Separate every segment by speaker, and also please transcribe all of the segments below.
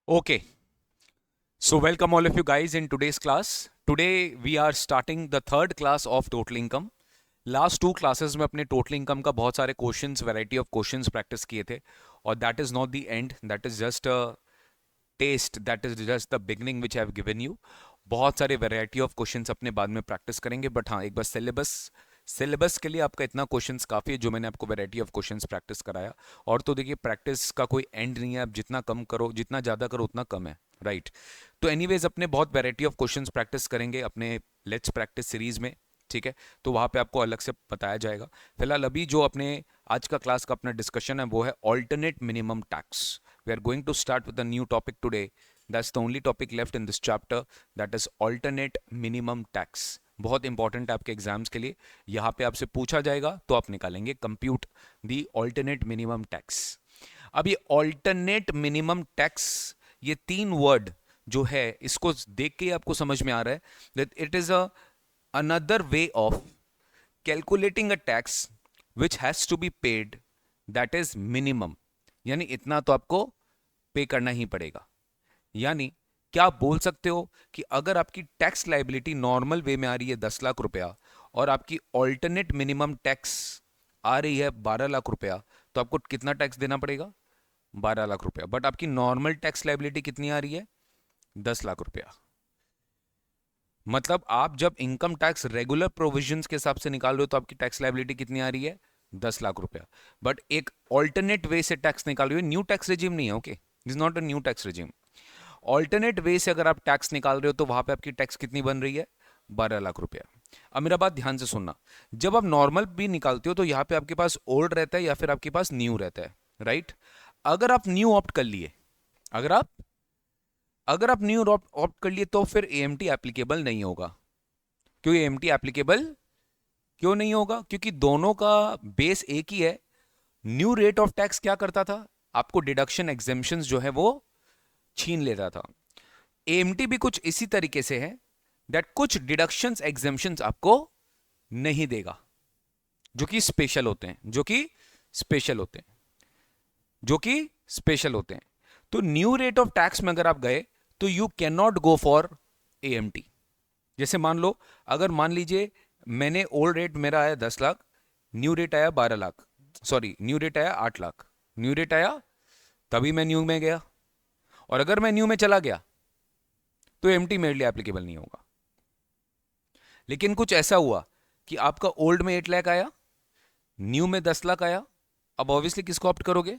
Speaker 1: Okay, so welcome all of you guys in today's class. Today we are starting the third class of total income. Last two classes में अपने total income का बहुत सारे questions variety of questions practice किए थे और that is not the end, that is just a test, that is just the beginning which I have given you. बहुत सारे वैरायटी ऑफ क्वेश्चंस अपने बाद में प्रैक्टिस करेंगे, बट हाँ, एक बार सिलेबस सिलेबस के लिए आपका इतना क्वेश्चंस काफ़ी है जो मैंने आपको वैरायटी ऑफ क्वेश्चंस प्रैक्टिस कराया. और तो देखिए, प्रैक्टिस का कोई एंड नहीं है, आप जितना कम करो, जितना ज़्यादा करो उतना कम है, राइट. तो एनीवेज अपने बहुत वैरायटी ऑफ क्वेश्चंस प्रैक्टिस करेंगे अपने लेट्स प्रैक्टिस सीरीज में, ठीक है. तो वहाँ पे आपको अलग से बताया जाएगा. फिलहाल अभी जो अपने आज का क्लास का अपना डिस्कशन है वो है alternate minimum tax. We are going to start with a new topic today. That's the only topic left in this chapter, that is alternate minimum tax. बहुत इंपॉर्टेंट है आपके एग्जाम्स के लिए. यहाँ पे आपसे पूछा जाएगा तो आप निकालेंगे compute the alternate minimum tax. अब ये ऑल्टरनेट मिनिमम टैक्स, ये तीन वर्ड जो है इसको देख के आपको समझ में आ रहा है that it is a another way of calculating a tax which has to be paid, that is minimum. यानी इतना तो आपको पे करना ही पड़ेगा. यानी क्या आप बोल सकते हो कि अगर आपकी टैक्स लाइबिलिटी नॉर्मल वे में आ रही है 10 लाख रुपया और आपकी ऑल्टरनेट मिनिमम टैक्स आ रही है 12 लाख रुपया, तो आपको कितना टैक्स देना पड़ेगा? 12 लाख रुपया. बट आपकी नॉर्मल टैक्स लाइबिलिटी कितनी आ रही है? 10 लाख रुपया. मतलब आप जब इनकम टैक्स रेगुलर प्रोविजंस के हिसाब से निकाल रहे हो तो आपकी टैक्स लाइबिलिटी कितनी आ रही है? 10 लाख रुपया. बट एक ऑल्टरनेट वे से टैक्स निकाल रहे हो, न्यू टैक्स रेजिम नहीं है, okay, this is not a new tax regime. Alternate way से अगर आप टैक्स निकाल रहे हो तो वहां पे आपकी टैक्स कितनी बन रही है? 12 लाख रुपया. अब मेरा बात ध्यान से सुनना. जब आप नॉर्मल भी निकालते हो तो यहाँ पे आपके पास ओल्ड रहता है या फिर आपके पास न्यू रहता है, राइट. अगर आप न्यू ऑप्ट कर लिए, अगर आप अगर आप न्यू ऑप्ट कर लिए तो फिर एएमटी एप्लीकेबल नहीं होगा. क्यों एएमटी एप्लीकेबल क्यों नहीं होगा? क्योंकि दोनों का बेस एक ही है. न्यू रेट ऑफ टैक्स क्या करता था? आपको डिडक्शन एग्जेम्पशंस जो है वो छीन लेता था. एएमटी भी कुछ इसी तरीके से है, दैट कुछ डिडक्शंस एग्जेम्पशंस आपको नहीं देगा, जो कि स्पेशल होते हैं, जो कि स्पेशल होते हैं, जो कि स्पेशल होते हैं. तो न्यू रेट ऑफ टैक्स में अगर आप गए तो you can not go for AMT. जैसे मान लो, अगर मान लीजिए मैंने ओल्ड रेट मेरा आया 10 लाख, न्यू रेट आया 12 लाख, सॉरी न्यू रेट आया 8 लाख, न्यू रेट आया, तभी मैं न्यू में गया. और अगर मैं न्यू में चला गया तो एमटी मेरे लिए एप्लीकेबल नहीं होगा. लेकिन कुछ ऐसा हुआ कि आपका ओल्ड में 8 लाख आया, न्यू में 10 लाख आया. अब ऑब्वियसली किसको ऑप्ट करोगे?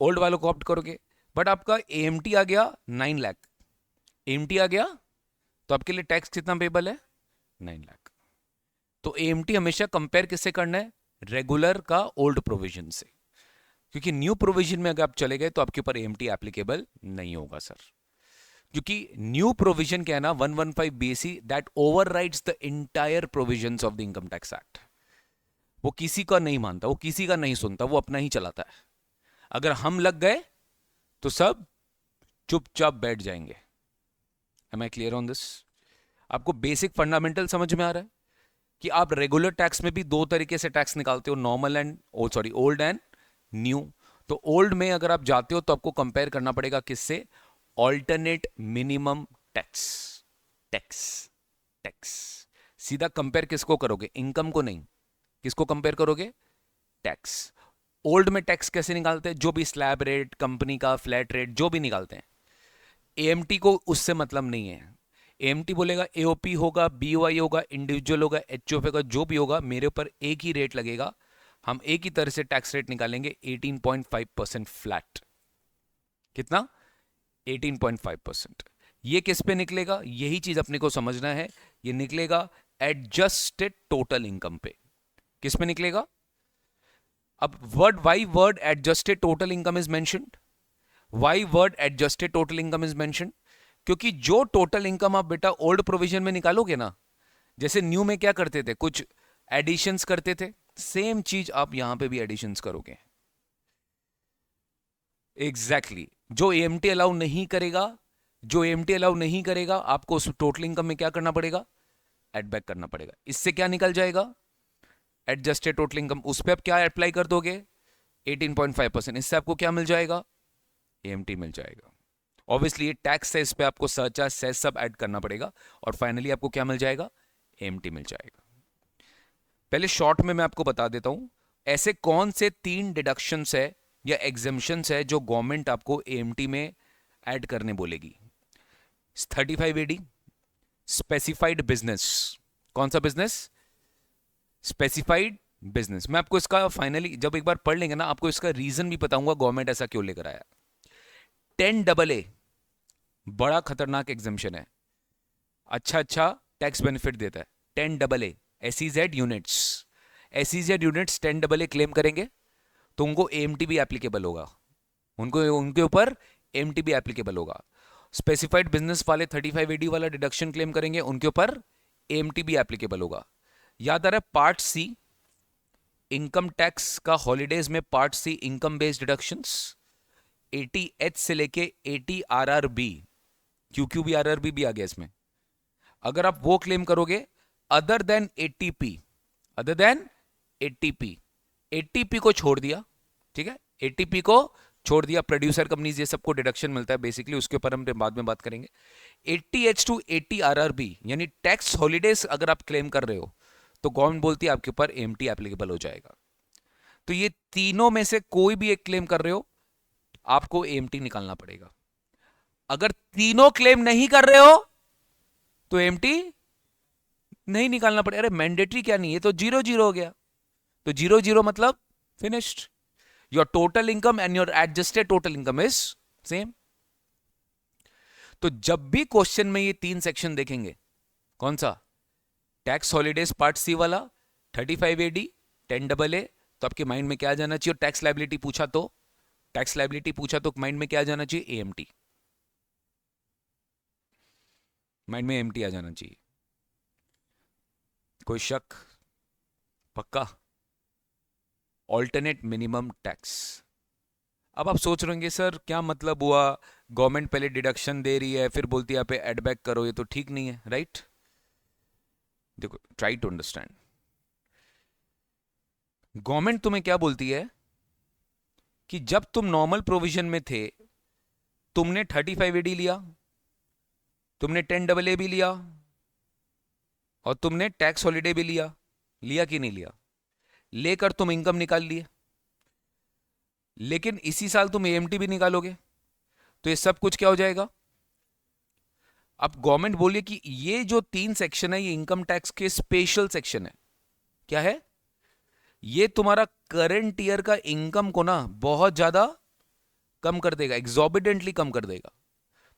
Speaker 1: ओल्ड वालों को ऑप्ट करोगे. बट आपका एएमटी आ गया 9 लाख, एएमटी आ गया तो आपके लिए टैक्स कितना पेबल है? 9 लाख. तो एएमटी हमेशा कंपेयर किससे करना है? रेगुलर का ओल्ड प्रोविजन से. क्योंकि न्यू प्रोविजन में अगर आप चले गए तो आपके ऊपर एएमटी एप्लीकेबल नहीं होगा सर. क्योंकि न्यू प्रोविजन क्या है ना, 115 BAC that overrides the entire provisions of the income tax act. वो किसी का नहीं मानता, वो किसी का नहीं सुनता, वो अपना ही चलाता है. अगर हम लग गए तो सब चुपचाप बैठ जाएंगे. Am I clear on this? आपको बेसिक फंडामेंटल समझ में आ रहा है कि आप रेगुलर टैक्स में भी दो तरीके से टैक्स निकालते हो, normal and sorry old and new. तो ओल्ड में अगर आप जाते हो तो आपको कंपेयर करना पड़ेगा किससे? Alternate minimum tax. Tax tax सीधा कंपेयर किसको करोगे? इनकम को नहीं. किसको कंपेयर करोगे? टैक्स. ओल्ड में टैक्स कैसे निकालते हैं? जो भी स्लैब रेट, कंपनी का फ्लैट रेट, जो भी निकालते हैं. एएमटी को उससे मतलब नहीं है. एएमटी बोलेगा एओपी होगा, बीओआई होगा, इंडिविजुअल होगा, एचओएफ होगा, जो भी होगा, मेरे ऊपर एक ही रेट लगेगा. हम एक ही तरह से टैक्स रेट निकालेंगे, 18.5% फ्लैट. कितना? 18.5%. ये किस पे निकलेगा? यही चीज अपने को समझना है. ये निकलेगा एडजस्टेड टोटल इनकम पे. किस पे निकलेगा? अब word why word adjusted total income is mentioned. Why word adjusted total income is mentioned? क्योंकि जो टोटल इनकम आप बेटा ओल्ड प्रोविजन में निकालोगे ना, जैसे न्यू में क्या करते थे, कुछ एडिशंस करते थे, सेम चीज आप यहां पे भी एडिशंस करोगे. Exactly exactly. जो एएमटी अलाउ नहीं करेगा, जो एएमटी अलाउ नहीं करेगा, आपको उस टोटल इनकम में क्या करना पड़ेगा? एड बैक करना पड़ेगा. इससे क्या निकल जाएगा? Adjusted total income. उस पर आप क्या अप्लाई कर दोगे? 18.5%. इससे आपको क्या मिल जाएगा? एएमटी मिल जाएगा। ऑब्वियसली ये टैक्स है, इस पे आपको सरचार्ज सेस सब ऐड करना पड़ेगा और फाइनली आपको क्या मिल जाएगा, एएमटी मिल जाएगा। पहले शॉर्ट में मैं आपको बता देता हूं ऐसे कौन से 3 डिडक्शंस है या एग्जेम्पशंस है जो गवर्नमेंट आपको एएमटी में ऐड करने बोलेगी। 35AD specified business. कौन सा बिजनेस? Specified business. मैं आपको इसका फाइनली जब एक बार पढ़ लेंगे ना, आपको इसका रीजन भी बताऊंगा गवर्नमेंट ऐसा क्यों लेकर आया। 10AA बड़ा खतरनाक एग्जाम्शन है, अच्छा टैक्स बेनिफिट देता है। 10AA SEZ units, SEZ units 10AA claim करेंगे तो उनको एएमटी भी एप्लीकेबल होगा, उनको उनके ऊपर एएमटी भी एप्लीकेबल होगा। स्पेसिफाइड बिजनेस वाले 35AD वाला डिडक्शन क्लेम करेंगे, उनके ऊपर एएमटी भी एप्लीकेबल होगा। याद आ रहा है पार्ट सी इनकम टैक्स का हॉलीडेज में, part C income based deductions 80H से लेके 80RRB, क्योंकि आरआरबी भी आ गया इसमें। अगर आप वो क्लेम करोगे other than 80P, other than 80P, 80P को छोड़ दिया, ठीक है, 80P को छोड़ दिया, प्रोड्यूसर कंपनीज ये सबको डिडक्शन मिलता है बेसिकली, उसके ऊपर हम बाद में बात करेंगे। 80H टू 80RRB यानी टैक्स हॉलीडेज अगर आप क्लेम कर रहे हो तो गवर्नमेंट बोलती है आपके ऊपर एएमटी एप्लीकेबल हो जाएगा। तो ये तीनों में से कोई भी एक क्लेम कर रहे हो आपको एएमटी निकालना पड़ेगा। अगर तीनों क्लेम नहीं कर रहे हो तो एएमटी नहीं निकालना पड़ेगा। अरे मैंडेटरी क्या नहीं है, तो 0-0 हो गया। तो 0-0 मतलब finished, your total income and your adjusted total income is same. तो जब भी क्वेश्चन में ये 3 सेक्शन देखेंगे, कौन सा? टैक्स हॉलीडेज पार्ट सी वाला, 35AD, 10AA, तो आपके माइंड में क्या आ जाना चाहिए? टैक्स लायबिलिटी पूछा तो, टैक्स लायबिलिटी पूछा तो माइंड में क्या आ जाना चाहिए? एएमटी, माइंड में एएमटी आ जाना चाहिए। कोई शक? पक्का? Alternate minimum tax. अब आप सोच रहे होंगे सर क्या मतलब हुआ, गवर्नमेंट पहले डिडक्शन दे रही है फिर बोलती है आप एड बैक करो, ये तो ठीक नहीं है, राइट? देखो, ट्राई टू अंडरस्टैंड। गवर्नमेंट तुम्हें क्या बोलती है कि जब तुम नॉर्मल प्रोविजन में थे, तुमने 35AD लिया, तुमने 10AA भी लिया और तुमने टैक्स हॉलीडे भी लिया, लिया कि नहीं लिया? लेकर तुम इनकम निकाल लिए, लेकिन इसी साल तुम एएमटी भी निकालोगे, तो ये सब कुछ क्या हो जाएगा? अब गवर्नमेंट बोलिए कि ये जो 3 सेक्शन है ये इनकम टैक्स के स्पेशल सेक्शन है। क्या है? ये तुम्हारा करंट ईयर का इनकम को ना बहुत ज्यादा कम कर देगा, एग्जॉर्बिडेंटली कम कर देगा।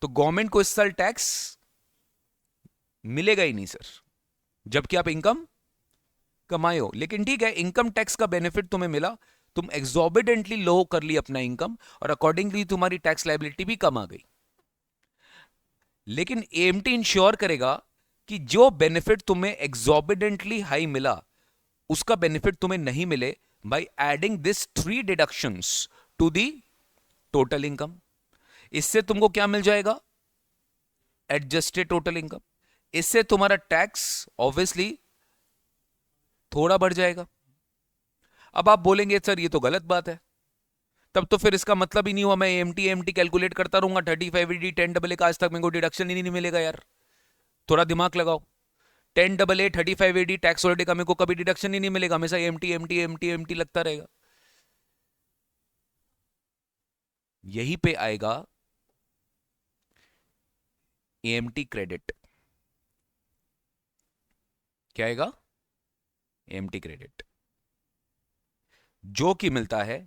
Speaker 1: तो गवर्नमेंट को इस साल टैक्स मिलेगा ही नहीं सर, जबकि आप इनकम कमाए हो। लेकिन ठीक है, इनकम टैक्स का बेनिफिट तुम्हें मिला, तुम एग्जॉर्बिडेंटली लो कर ली अपना इनकम और अकॉर्डिंगली तुम्हारी टैक्स लायबिलिटी भी कम आ गई। लेकिन एएमटी इंश्योर करेगा कि जो बेनिफिट तुम्हें एग्जॉर्बिडेंटली हाई मिला उसका बेनिफिट तुम्हें नहीं मिले by adding this 3 deductions to the total income. इससे तुमको क्या मिल जाएगा? Adjusted total income. इससे तुम्हारा टैक्स ऑब्वियसली थोड़ा बढ़ जाएगा। अब आप बोलेंगे सर ये तो गलत बात है, तब तो फिर इसका मतलब ही नहीं हुआ मैं एएमटी एएमटी कैलकुलेट करता रहूंगा, 35AD 10AA का आज तक मेरे को डिडक्शन ही नहीं मिलेगा। यार थोड़ा दिमाग लगाओ, 10AA 35AD टैक्स हॉलिडे का मेरे को कभी डिडक्शन ही नहीं मिलेगा, हमेशा एएमटी एएमटी एएमटी एएमटी लगता रहेगा। यहीं पे आएगा एएमटी क्रेडिट। क्या आएगा? एएमटी क्रेडिट, जो कि मिलता है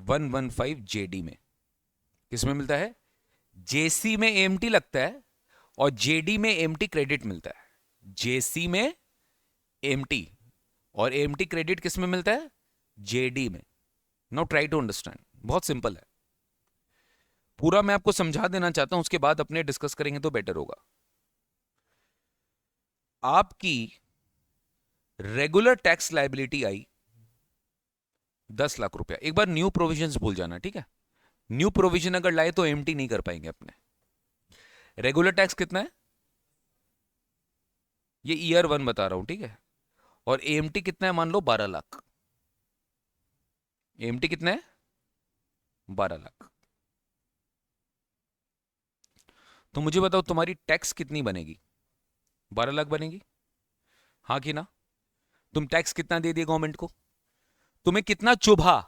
Speaker 1: 115JD में। किसमें मिलता है? जेसी में एएमटी लगता है और जेडी में एएमटी क्रेडिट मिलता है। जेसी में एएमटी और एएमटी क्रेडिट किस में मिलता है? जेडी में। नाउ ट्राई टू अंडरस्टैंड, बहुत सिंपल है, पूरा मैं आपको समझा देना चाहता हूं, उसके बाद अपने डिस्कस करेंगे तो बेटर होगा। आपकी रेगुलर टैक्स लायबिलिटी आई 10 लाख रुपया। एक बार न्यू प्रोविजंस भूल जाना, ठीक है? न्यू प्रोविजन अगर लाए तो एएमटी नहीं कर पाएंगे अपने। रेगुलर टैक्स कितना है? ये ईयर 1 बता रहा हूं, ठीक है? और एएमटी कितना है? मान लो 12 लाख। एएमटी कितना है? 12 लाख। तो मुझे बताओ तुम्हारी टैक्स कितनी बनेगी? 12 लाख बनेगी, हाँ कि ना? तुम टैक्स कितना दे दिए गवर्नमेंट को? तुम्हें कितना चुभा?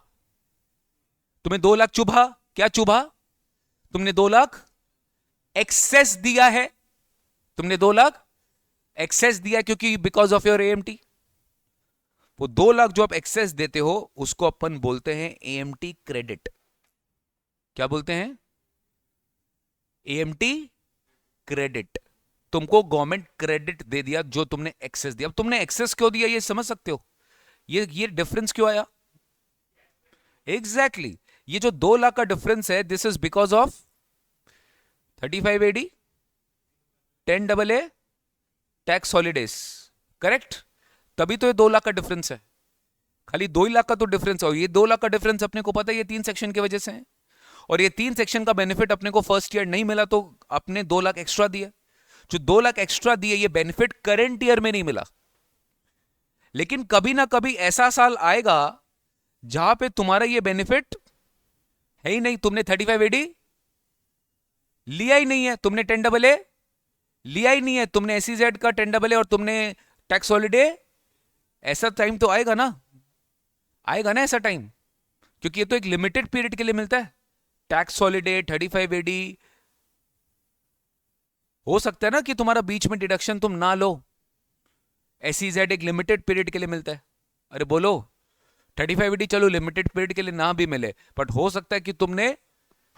Speaker 1: तुम्हें 2 लाख चुभा? क्या चुभा? तुमने 2 लाख एक्सेस दिया है। तुमने 2 लाख एक्सेस दिया क्योंकि बिकॉज ऑफ योर एएमटी। वो 2 लाख जो आप एक्सेस देते हो उसको अपन बोलते हैं एएमटी क्रेडिट। क्या बोलते हैं? AMT credit. तुमको गवर्नमेंट क्रेडिट दे दिया जो तुमने एक्सेस दिया। अब तुमने एक्सेस क्यों दिया ये समझ सकते हो? ये डिफरेंस क्यों आया? Exactly exactly. ये जो 2 लाख का डिफरेंस है, this is because of 35AD 10AA tax holidays, correct? तभी तो ये 2 लाख का डिफरेंस है। खाली 2 ही लाख का तो डिफरेंस है, और ये 2 लाख का डिफरेंस अपने को पता है ये 3 सेक्शन की वजह से है। और ये 3 सेक्शन का बेनिफिट अपने को फर्स्ट ईयर नहीं मिला तो अपने 2 लाख एक्स्ट्रा दिए। जो 2 लाख एक्स्ट्रा दिए ये बेनिफिट करंट ईयर में नहीं मिला। लेकिन कभी ना कभी ऐसा साल आएगा जहां पे तुम्हारा ये बेनिफिट है ही नहीं। तुमने 35AD लिया ही नहीं है, तुमने 10AA लिया ही नहीं है, तुमने SEZ का 10AA और तुमने टैक्स हॉलिडे। ऐसा टाइम तो आएगा ना, आएगा ना ऐसा टाइम, क्योंकि ये तो एक लिमिटेड पीरियड के लिए मिलता है। टैक्स हॉलिडे 35AD हो सकता है ना कि तुम्हारा बीच में डिडक्शन तुम ना लो। SEZ एक लिमिटेड पीरियड के लिए मिलता है। अरे बोलो, 35AD चलो लिमिटेड पीरियड के लिए ना भी मिले, बट हो सकता है कि तुमने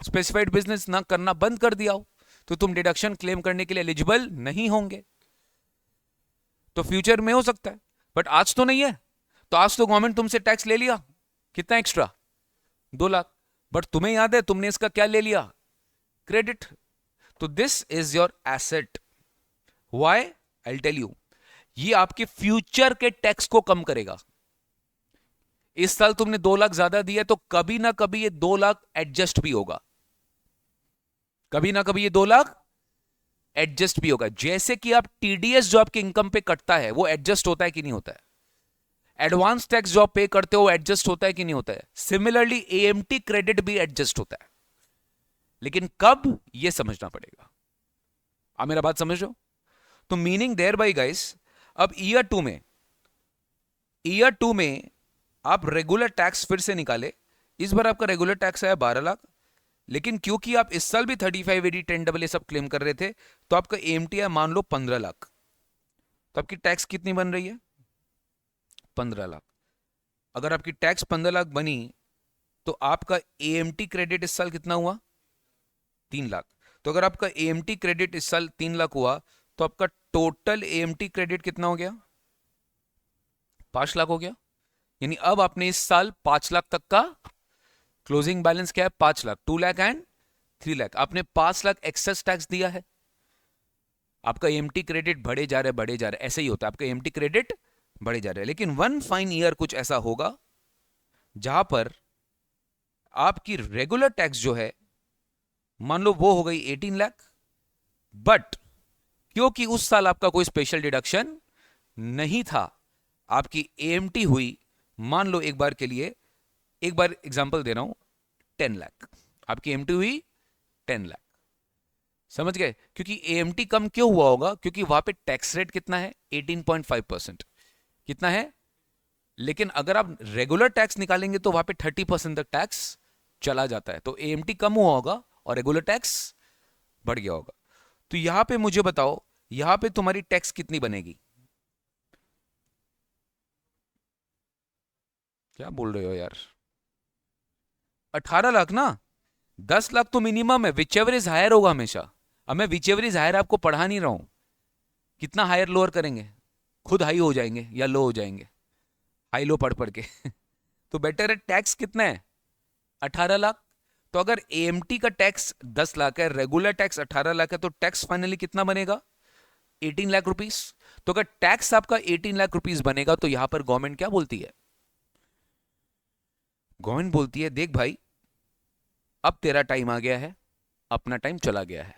Speaker 1: स्पेसिफाइड बिजनेस ना करना बंद कर दिया हो तो तुम डिडक्शन क्लेम करने के लिए एलिजिबल नहीं होंगे। तो फ्यूचर में हो सकता है, बट आज तो नहीं है। तो आज तो गवर्नमेंट तुमसे टैक्स ले लिया, कितना एक्स्ट्रा? 2 लाख। बट तुम्हें याद है तुमने इसका क्या ले लिया? क्रेडिट। तो this is your asset. Why? I will tell you. ये आपके फ्यूचर के टैक्स को कम करेगा। इस साल तुमने 2 लाख ज्यादा दिया तो कभी ना कभी ये 2 लाख एडजस्ट भी होगा। कभी ना कभी ये 2 लाख एडजस्ट भी होगा। जैसे कि आप TDS जो आपके इनकम पे कटता है वो एडजस्ट होता है कि नहीं होता है? एडवांस टैक्स जो आप पे करते हो एडजस्ट होता है कि नहीं होता है? सिमिलरली AMT क्रेडिट भी एडजस्ट होता है, लेकिन कब ये समझना पड़ेगा। आप मेरा बात समझ रहे हो? तो मीनिंग देयर बाय गाइस, अब ईयर टू में आप रेगुलर टैक्स फिर से निकाले। इस बार आपका रेगुलर टैक्स आया 12 लाख, लेकिन क्योंकि आप इस साल भी 35AD 10AA सब क्लेम कर रहे थे तो आपका AMT है मान लो 15 लाख। तो आपकी टैक्स कितनी बन रही है? 15 लाख। अगर आपकी टैक्स 15 लाख बनी तो आपका AMT क्रेडिट इस साल कितना हुआ? 3 लाख। तो अगर आपका AMT क्रेडिट इस साल 3 लाख हुआ तो आपका टोटल AMT क्रेडिट कितना हो गया? 5 लाख हो गया। यानी अब आपने इस साल 5 लाख तक का क्लोजिंग बैलेंस क्या है? 5 लाख, 2 लाख एंड 3 लाख। आपने 5 लाख एक्सेस टैक्स दिया है। आपका AMT क्रेडिट बढ़े जा रहा है, बढ़े जा रहा है। ऐसे ही होता है, आपका AMT क्रेडिट बढ़े जा रहा है। लेकिन वन फाइन ईयर कुछ ऐसा होगा जहां पर आपकी रेगुलर टैक्स जो है मान लो वो हो गई 18 लाख, बट क्योंकि उस साल आपका कोई स्पेशल डिडक्शन नहीं था, आपकी AMT हुई मान लो एक बार के लिए, एक बार एग्जांपल दे रहा हूं, 10 लाख। आपकी AMT हुई 10 लाख। समझ गए? क्योंकि AMT कम क्यों हुआ होगा? क्योंकि वहां पे टैक्स रेट कितना है? 18.5%। कितना है? लेकिन अगर आप रेगुलर टैक्स निकालेंगे तो वहां पे 30% तक टैक्स चला जाता है। तो AMT कम हुआ होगा और रेगुलर टैक्स बढ़ गया होगा। तो यहां पे मुझे बताओ, यहां पे तुम्हारी टैक्स कितनी बनेगी? क्या बोल रहे हो यार? 18 लाख ना? 10 लाख तो मिनिमम है, विच एवर इज हायर होगा हमेशा। अब मैं विच एवर इज हायर आपको पढ़ा नहीं रहा हूं। कितना हायर लोअर करेंगे? खुद हाई हो जाएंगे या लो हो जाएंगे हाई लो पढ़ पढ़ के। तो बेटर है टैक्स कितना है? 18 लाख। तो अगर AMT का टैक्स 10 लाख है, रेगुलर टैक्स 18 लाख है, तो टैक्स फाइनली कितना बनेगा? 18 लाख रुपीस। तो अगर टैक्स आपका 18 लाख रुपीस बनेगा तो यहां पर गवर्नमेंट क्या बोलती है? गवर्नमेंट बोलती है देख भाई, अब तेरा टाइम आ गया है, अपना टाइम चला गया है।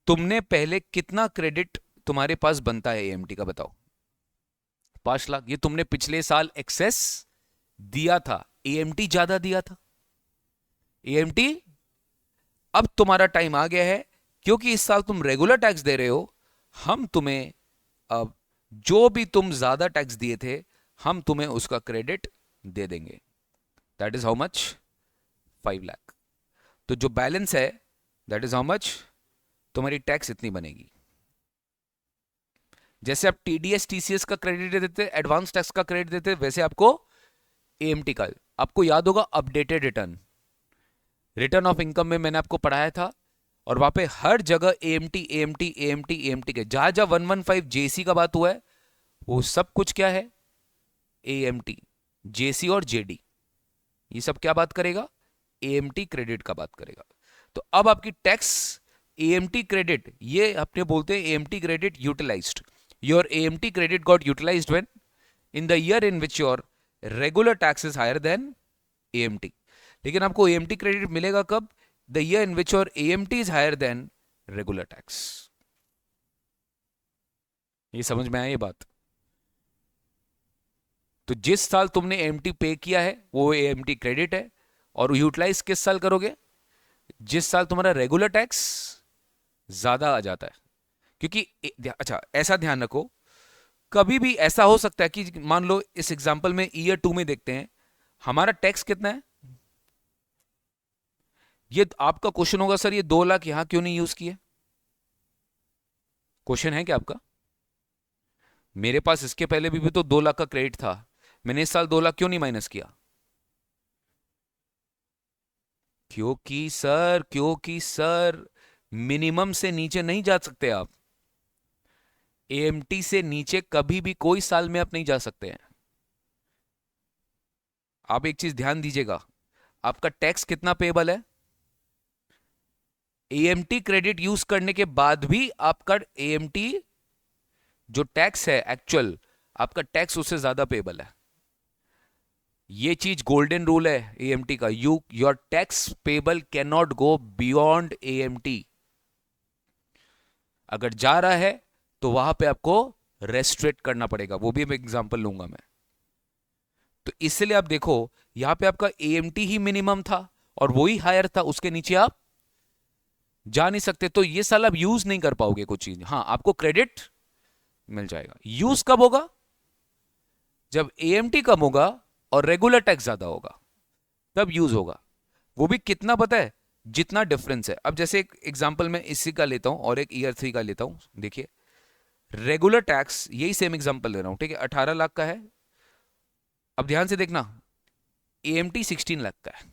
Speaker 1: तुमने पहले कितना क्रेडिट तुम्हारे पास बनता है AMT का बताओ? 5 लाख। ये तुमने पिछले साल एक्सेस दिया था, AMT ज्यादा दिया था। एएमटी, अब तुम्हारा टाइम आ गया है, क्योंकि इस साल तुम रेगुलर टैक्स दे रहे हो, हम तुम्हें अब जो भी तुम ज्यादा टैक्स दिए थे, हम तुम्हें उसका क्रेडिट दे देंगे। That is how much? 5 lakh. तो जो बैलेंस है, दैट इज हाउ मच? तुम्हारी टैक्स इतनी बनेगी। जैसे आप टीडीएस टीसीएस का क्रेडिट देते, एडवांस टैक्स का क्रेडिट देते, वैसे आपको एएमटी का। आपको याद होगा updated return, return of income में मैंने आपको पढ़ाया था, और वहां पे हर जगह एएमटी एएमटी एएमटी एएमटी के, जहां जहां 115 जेसी का बात हुआ है, वो सब कुछ क्या है? एएमटी। जेसी और जेडी, ये सब क्या बात करेगा? एएमटी क्रेडिट का बात करेगा। तो अब आपकी टैक्स एएमटी क्रेडिट, ये अपने बोलते हैं AMT credit utilized. Your AMT credit got utilized when in the year in which your regular tax is higher than AMT. लेकिन आपको एएमटी क्रेडिट मिलेगा कब? The year in which your AMT is higher than regular tax. ये समझ में आया ये बात? तो जिस साल तुमने एएमटी पे किया है वो एएमटी क्रेडिट है, और यूटिलाइज किस साल करोगे? जिस साल तुम्हारा रेगुलर टैक्स ज्यादा आ जाता है। क्योंकि अच्छा, ऐसा ध्यान रखो, कभी भी ऐसा हो सकता है कि मान लो इस एग्जांपल में ईयर 2 में देखते हैं, हमारा टैक्स कितना है? ये आपका क्वेश्चन होगा, सर ये 2 लाख यहां क्यों नहीं यूज किए? क्वेश्चन है क्या आपका? मेरे पास इसके पहले भी तो 2 लाख का क्रेडिट था, मैंने इस साल 2 लाख क्यों नहीं माइनस किया? क्योंकि सर मिनिमम से नीचे नहीं जा सकते आप। एएमटी से नीचे कभी भी कोई साल में आप नहीं जा सकते हैं। आप एक चीज ध्यान दीजिएगा, आपका टैक्स कितना पेएबल है? एएमटी क्रेडिट यूज करने के बाद भी आपका एएमटी जो टैक्स है एक्चुअल, आपका टैक्स उससे ज्यादा पेएबल है। ये चीज गोल्डन रूल है एएमटी का, your tax payable can not go beyond AMT. अगर जा रहा है तो वहां पे आपको रेस्ट्रिक्ट करना पड़ेगा, वो भी मैं एग्जांपल लूंगा मैं। तो इसलिए आप देखो, यहां पे आपका एएमटी ही मिनिमम था और वो ही हायर था, उसके नीचे आप जा नहीं सकते। तो ये साल आप यूज नहीं कर पाओगे कुछ चीज। हाँ, आपको क्रेडिट मिल जाएगा। यूज कब होगा? जब एएमटी कम होगा और रेगुलर टैक्स ज्यादा होगा, तब यूज होगा। वो भी कितना पता है? जितना डिफरेंस है। अब जैसे एक एग्जांपल मैं इसी का लेता हूं और एक ईयर 3 का लेता हूं। देखिए, रेगुलर टैक्स, यही सेम एग्जांपल ले रहा हूं, ठीक है, 18 लाख का है। अब ध्यान से देखना, एएमटी 16 लाख का है।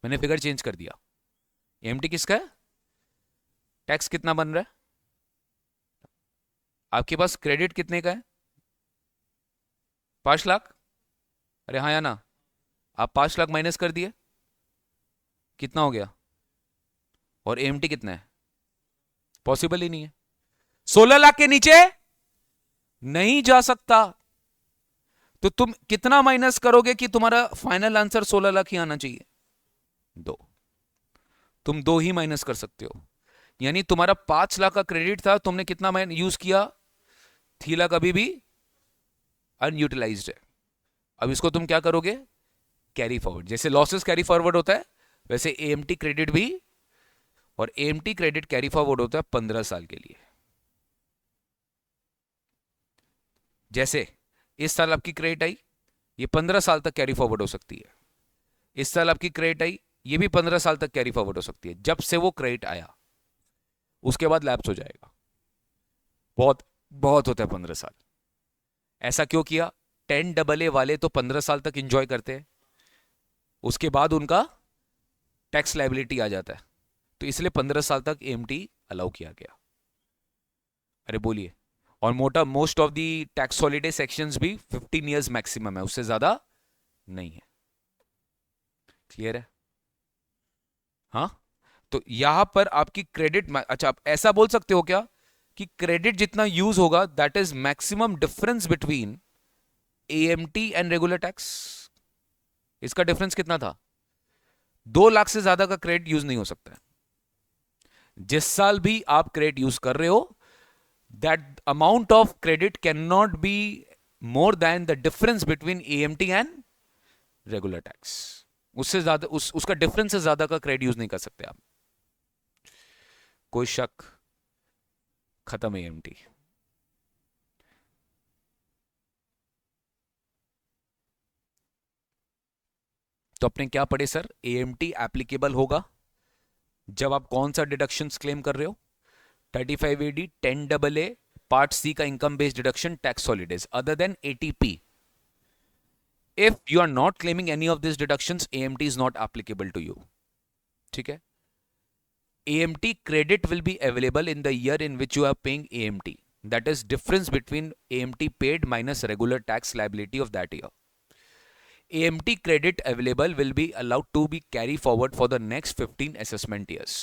Speaker 1: मैंने फिगर चेंज कर दिया। एएमटी किसका है? टैक्स कितना बन रहा है? आपके पास क्रेडिट कितने का है? 5 लाख। अरे हाँ या ना? आप 5 लाख माइनस कर दिए, कितना हो गया? और एएमटी कितना है? पॉसिबल ही नहीं है। 16 लाख के नीचे नहीं जा सकता। तो तुम कितना माइनस करोगे कि तुम्हारा फाइनल आंसर 16 लाख ही आना चाहिए? 2। तुम 2 ही माइनस कर सकते हो। यानी तुम्हारा 5 लाख का क्रेडिट था, तुमने कितना यूज किया? 3 लाख अभी भी अनयूटिलाइज्ड है। अब इसको तुम क्या करोगे? Carry forward. जैसे लॉसेस कैरी फॉरवर्ड होता है, वैसे एएमटी क्रेडिट भी, और एएमटी क्रेडिट कैरी फॉरवर्ड होता है 15 साल के लिए। जैसे इस साल आपकी क्रेडिट आई, ये 15 साल तक कैरी फॉरवर्ड हो सकती है। इस साल आपकी क्रेडिट आई, ये भी 15 साल तक कैरी फॉरवर्ड हो सकती है। जब से वो क्रेडिट आया उसके बाद लैप्स हो जाएगा। बहुत बहुत होता है 15 साल। ऐसा क्यों किया? 10AA वाले तो 15 साल तक इंजॉय करते हैं, उसके बाद उनका टैक्स लायबिलिटी आ जाता है। तो इसलिए 15 साल तक एएमटी अलाउ किया गया। अरे बोलिए। और most of the tax holiday sections भी 15 इयर्स मैक्सिमम है, उससे ज्यादा नहीं है। क्लियर है? हाँ। तो यहां पर आपकी क्रेडिट, अच्छा आप ऐसा बोल सकते हो क्या कि क्रेडिट जितना यूज होगा that is maximum difference between AMT and regular tax. इसका डिफरेंस कितना था? 2 लाख से ज्यादा का क्रेडिट यूज नहीं हो सकता है। जिस साल भी आप क्रेडिट यूज कर रहे हो, that amount of credit can not be more than the difference between AMT and regular tax. उससे ज्यादा उसका डिफरेंस से ज्यादा का क्रेडिट यूज नहीं कर सकते आप। कोई शक? खत्म एएमटी। तो अपने क्या पढ़े सर? एएमटी एप्लीकेबल होगा जब आप कौन सा डिडक्शंस क्लेम कर रहे हो? 35AD, 10AA, पार्ट सी का income based deduction, tax holidays other than ATP. If you are not claiming any of these deductions, AMT is not applicable to you. ठीक है? AMT credit will be available in the year in which you are paying AMT. That is difference between AMT paid minus regular tax liability of that year. AMT credit available will be allowed to be carry forward for the next 15 assessment years.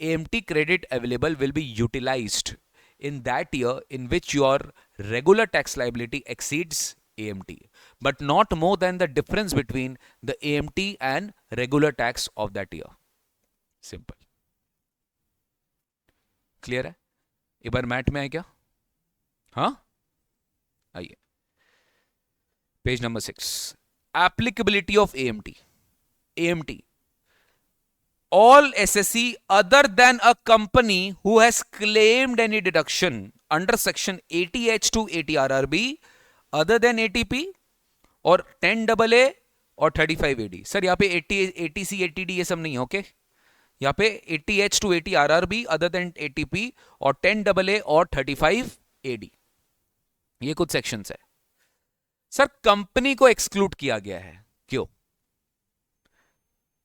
Speaker 1: AMT credit available will be utilized in that year in which your regular tax liability exceeds AMT, but not more than the difference between the AMT and regular tax of that year. Simple. Clear है? एक बार mat में आए क्या? हाँ, आइए page number 6, applicability of AMT. AMT, all SSE other than a company who has claimed any deduction under section 80H to 80RRB other than ATP और 10AA और 35AD. Sir यहाँ पे 80C 80D ये सब नहीं है, ओके? यहाँ पे 80H to 80RRB other than ATP और 10AA और 35AD, ये कुछ सेक्शंस है. सर कंपनी को एक्सक्लूड किया गया है, क्यों?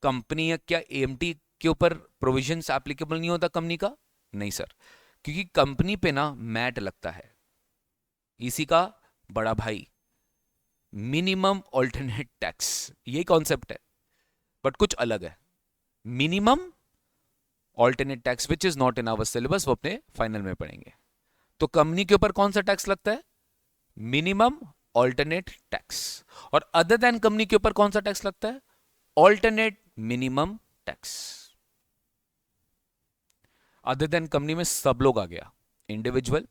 Speaker 1: कंपनी क्या एएमटी के ऊपर प्रोविजंस एप्लीकेबल नहीं होता कंपनी का? नहीं सर, क्योंकि कंपनी पे ना मैट लगता है, इसी का बड़ा भाई मिनिमम ऑल्टरनेट टैक्स, यही कॉन्सेप्ट है बट कुछ अलग है. Minimum alternate tax which is not in our syllabus, वो अपने फाइनल में पढ़ेंगे. तो कंपनी के ऊपर कौन सा टैक्स लगता है? Minimum alternate tax. और अदर देन कंपनी के ऊपर कौन सा टैक्स लगता है? Alternate minimum tax. Other than company में सब लोग आ गया, individual,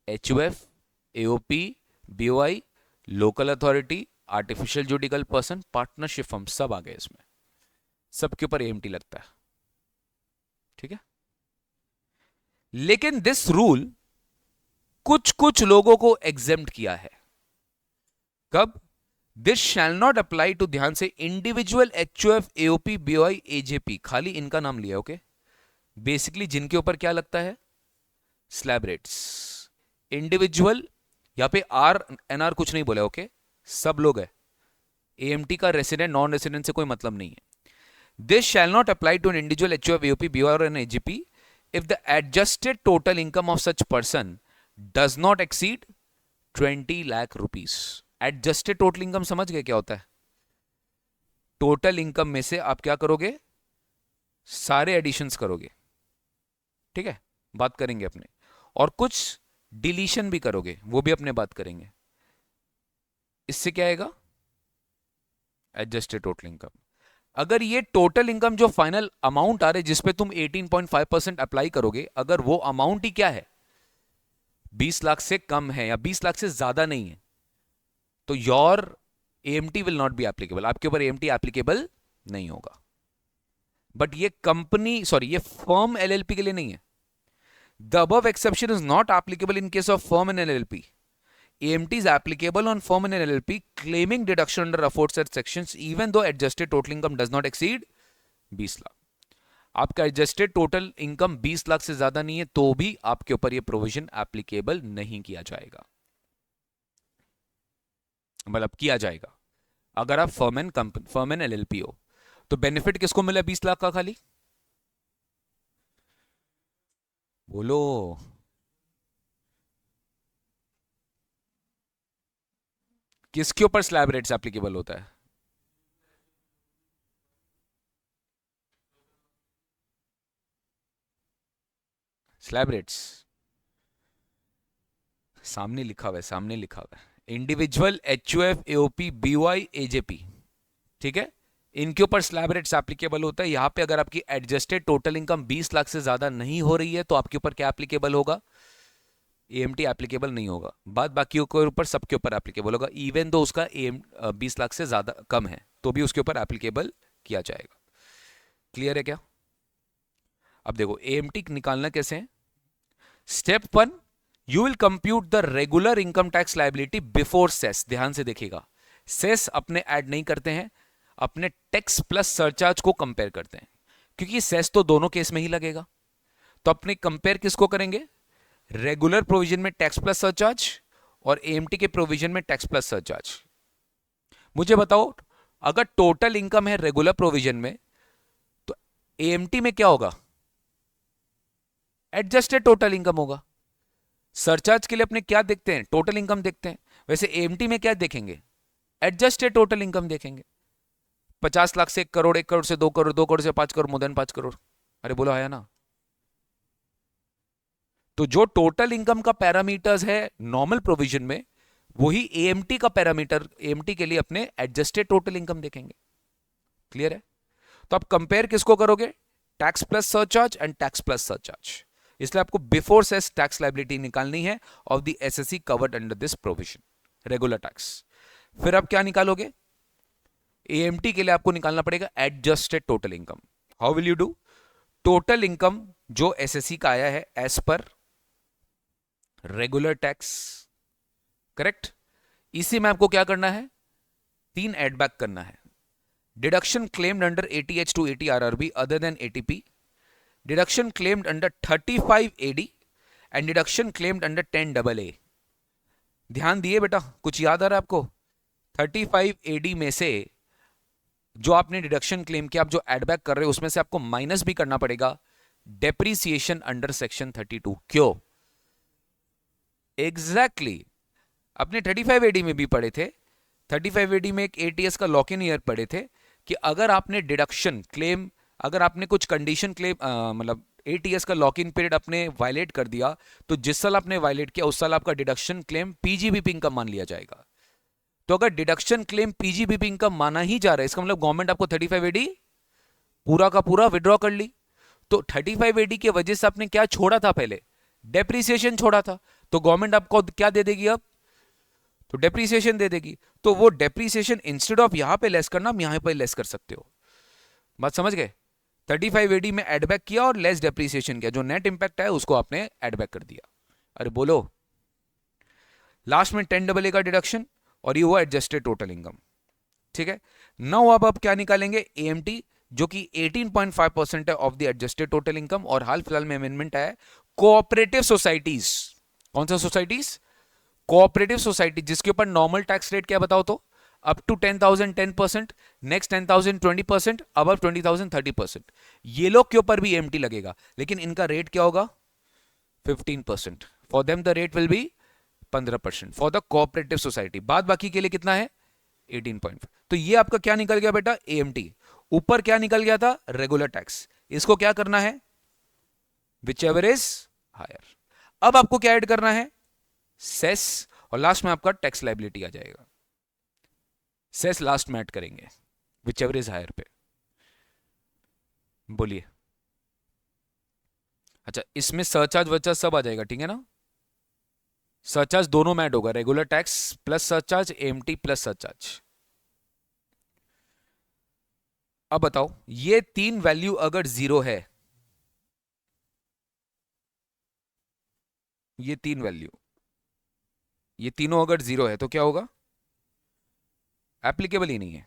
Speaker 1: HUF, AOP, BOI, local authority, artificial judicial person, partnership firm, सब आ गए इसमें. सबके ऊपर एएमटी लगता है, ठीक है? लेकिन दिस रूल कुछ कुछ लोगों को एग्जेम्प्ट किया है. कब? This shall not apply to, ध्यान से, individual, HUF, AOP, BOI, AJP, खाली इनका नाम लिया, ओके? बेसिकली जिनके ऊपर क्या लगता है? Slab rates. इंडिविजुअल, यहां पे आर एनआर कुछ नहीं बोले, ओके? सब लोग है. एएमटी का रेसिडेंट नॉन रेसिडेंट से कोई मतलब नहीं है. This shall not apply to an individual, HUF, AOP, BOI और an AGP if the adjusted total income of such person does not exceed 20 lakh rupees. Adjusted total income समझ गए क्या होता है? टोटल इनकम में से आप क्या करोगे? सारे एडिशंस करोगे, ठीक है? बात करेंगे अपने. और कुछ डिलीशन भी करोगे, वो भी अपने बात करेंगे. इससे क्या आएगा? Adjusted total income. अगर ये टोटल इनकम जो फाइनल अमाउंट आ रहे जिसपे तुम 18.5% अप्लाई करोगे, अगर वो अमाउंट ही क्या है? 20 लाख से कम है या 20 लाख से ज्यादा नहीं है, तो your AMT will not be applicable. आपके ऊपर एएमटी एप्लीकेबल नहीं होगा. बट ये कंपनी, सॉरी, ये फर्म एलएलपी के लिए नहीं है. The above exception is not applicable in case of firm and LLP. AMT is applicable on firm and LLP claiming deduction under aforesaid sections even though adjusted total income does not exceed 20 lakh. आपका adjusted total income 20 lakh से ज्यादा नहीं है तो भी आपके ऊपर ये प्रोविजन एप्लीकेबल नहीं किया जाएगा. मतलब किया जाएगा अगर आप फर्म एंड LLP हो. तो बेनिफिट किसको मिला 20 लाख का? खाली बोलो. किसके ऊपर स्लैब रेट्स एप्लीकेबल होता है? स्लैब रेट्स सामने लिखा हुआ है, सामने लिखा हुआ है. Individual, HUF, AOP, BOI, AJP, ठीक है? इनके ऊपर स्लैब रेट्स एप्लीकेबल होता है. यहां पे अगर आपकी एडजस्टेड टोटल इनकम 20 लाख से ज्यादा नहीं हो रही है तो आपके ऊपर क्या एप्लीकेबल होगा? एएमटी एप्लीकेबल नहीं होगा. बात बाकी के ऊपर सबके ऊपर एप्लीकेबल होगा इवन दो उसका 20 लाख से ज्यादा कम है. तो भी उसके ऊपर एप्लीकेबल किया जाएगा। क्लियर है क्या? अब देखो एएमटी निकालना कैसे है। Step 1, you will compute the regular income tax liability before cess. ध्यान से देखिएगा, सेस अपने ऐड नहीं करते हैं, अपने टैक्स प्लस सरचार्ज को कंपेयर करते हैं, क्योंकि सेस तो दोनों केस में ही लगेगा। तो अपने कंपेयर किसको करेंगे? रेगुलर प्रोविजन में टैक्स प्लस सरचार्ज और एएमटी के प्रोविजन में टैक्स प्लस सरचार्ज। मुझे बताओ, अगर टोटल इनकम है रेगुलर प्रोविजन में, तो एएमटी में क्या होगा? एडजस्टेड टोटल इनकम होगा। सरचार्ज के लिए अपने क्या देखते हैं? टोटल इनकम देखते हैं। वैसे एएमटी में क्या देखेंगे? एडजस्टेड टोटल इनकम देखेंगे। 50 लाख से 1 करोड़, 1 करोड़ से 2 करोड़, 2 करोड़ से 5 करोड़, मोर देन 5 करोड़। अरे बोला है ना। तो जो टोटल इनकम का पैरामीटर्स है नॉर्मल प्रोविजन में, वही एएमटी का पैरामीटर, एएमटी के लिए अपने एडजस्टेड टोटल इनकम देखेंगे। क्लियर है? तो आप कंपेयर किसको करोगे? Tax plus surcharge and tax plus surcharge. इसलिए आपको बिफोर सेस टैक्स लायबिलिटी निकालनी है of the assessee covered under this provision, regular tax. फिर आप क्या निकालोगे? एएमटी के लिए आपको निकालना पड़ेगा adjusted total income. How will you do? Total income जो एसएससी का आया है as per regular tax, correct. इसी में आपको क्या करना है? 3 एड बैक करना है। Deduction claimed under eighty H to eighty RRB other than eighty P, deduction claimed under 35 AD and deduction claimed under 10 double A. ध्यान दिए बेटा, कुछ याद आ रहा है आपको? 35 एडी में से जो आपने डिडक्शन क्लेम किया, आप जो एड बैक कर रहे हो उसमें से आपको माइनस भी करना पड़ेगा डेप्रीसिएशन अंडर सेक्शन 32। क्यों? एग्जैक्टली अपने 35 एडी में भी पढ़े थे, 35 एडी में एक एटीएस का लॉक इन ईयर पढ़े थे कि अगर आपने डिडक्शन क्लेम, अगर आपने कुछ कंडीशन क्लेम, मतलब एटीएस का लॉक इन पीरियड आपने वायलेट कर दिया, तो जिस साल आपने वायलेट किया उस साल आपका डिडक्शन क्लेम पीजीबीपी इनकम मान लिया जाएगा। तो अगर डिडक्शन क्लेम पीजीबीपी इनकम माना ही जा रहा है, इसका मतलब गवर्नमेंट आपको 35 एडी पूरा का पूरा विड्रॉ कर ली। तो 35 एडी की वजह से आपने क्या छोड़ा था? पहले डेप्रीसिएशन छोड़ा था, तो गवर्नमेंट आपको क्या दे देगी अब? तो डेप्रीसिएशन दे देगी। तो वो डेप्रीसिएशन इंस्टेड ऑफ यहां पे लेस करना, आप यहां पे लेस कर सकते हो। बात समझ गए? 35 एडी में एड बैक किया और लेस डेप्रीसिएशन किया, जो नेट इंपैक्ट है उसको आपने एड बैक कर दिया। अरे बोलो, लास्ट में 10 डबल ए का डिडक्शन और ये हुआ एडजस्टेड टोटल इनकम। ठीक है, नाउ अब आप क्या निकालेंगे? एएमटी, जो कि 18.5% है of the adjusted total income. और हाल फिलहाल में अमेंडमेंट है कोऑपरेटिव सोसाइटीज। कौन सा सोसाइटीज? कोऑपरेटिव सोसाइटी, जिसके ऊपर नॉर्मल टैक्स रेट क्या बताओ तो? Up to 10,000 10%, next 10,000 20%, above 20,000 30%। ये लोग के ऊपर भी एएमटी लगेगा, लेकिन इनका रेट क्या होगा? 15%। For them the rate will be 15% for the cooperative society. बाद बाकी के लिए कितना है? 18.5। तो ये आपका क्या निकल गया बेटा? एएमटी। ऊपर क्या निकल गया था? Regular tax. इसको क्या करना है? Whichever is higher. अब आपको क्या ऐड करना है? सेस, और लास्ट में आपका टैक्स लायबिलिटी आ जाएगा। सेस लास्ट में ऐड करेंगे विचएवर इज हायर पे। बोलिए। अच्छा, इसमें सरचार्ज वर्चार्ज सब आ जाएगा, ठीक है ना? सरचार्ज दोनों में ऐड होगा, regular tax plus surcharge, AMT plus surcharge. अब बताओ, ये 3 वैल्यू अगर 0 है, ये 3 वैल्यू, ये तीनों अगर 0 है तो क्या होगा? एप्लीकेबल ही नहीं है।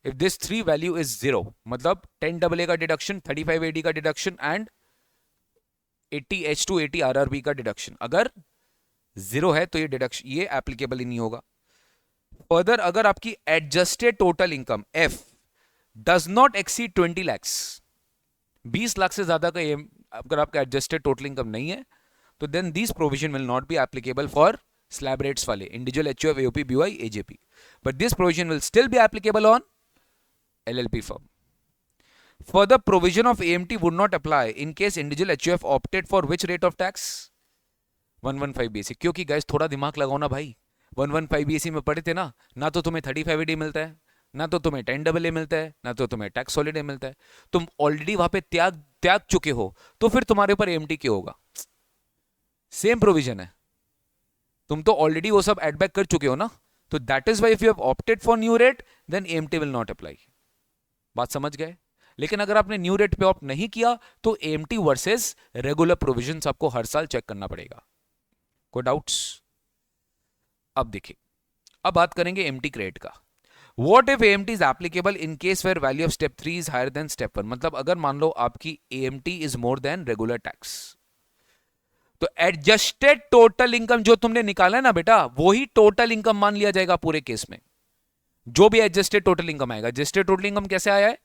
Speaker 1: इफ दिस 3 वैल्यू इज 0, मतलब 10 डबल ए का डिडक्शन, 35 एडी का डिडक्शन एंड 80 H2 80 RRB का डिडक्शन अगर 0 है तो ये डिडक्शन, ये एप्लीकेबल ही नहीं होगा। फर्दर, अगर आपकी adjusted total income F does not exceed 20 lakhs, 20 lakh से ज्यादा का अगर आपका एडजस्टेड टोटल इनकम नहीं है, तो then this provision will not be applicable for slab rates वाले individual HUF, AOP, BY, AJP, but this provision will still be applicable on LLP firm. Further provision of AMT would not apply in case individual HUF opted for which rate of tax? 115 BAC. क्योंकि guys थोड़ा दिमाग लगाओ ना भाई, 115 BAC में पढ़े थे ना, ना तो तुम्हें 35 AD मिलता है, ना तो तुम्हें 10 AA मिलता है, ना तो तुम्हें टैक्स हॉलिडे मिलता है. तुम ऑलरेडी वहां पे त्याग चुके हो, तो फिर तुम्हारे ऊपर AMT क्यों होगा? सेम प्रोविजन है, तुम तो ऑलरेडी वो सब एड बैक कर चुके हो ना, तो that is why if you have opted for new rate then AMT will not apply. बात समझ गए? लेकिन अगर आपने न्यू रेट पे ऑप्ट नहीं किया तो एएमटी वर्सेस रेगुलर प्रोविजंस आपको हर साल चेक करना पड़ेगा। कोई डाउट्स? अब देखिए, अब बात करेंगे एएमटी क्रेडिट का। What if AMT is applicable in case where value of step 3 is higher than step 1? मतलब अगर मान लो आपकी AMT is more than regular tax, तो एडजस्टेड टोटल इनकम जो तुमने निकाला है ना बेटा, वही टोटल इनकम मान लिया जाएगा पूरे केस में। जो भी एडजस्टेड टोटल इनकम आएगा, एडजस्टेड टोटल इनकम कैसे आया है?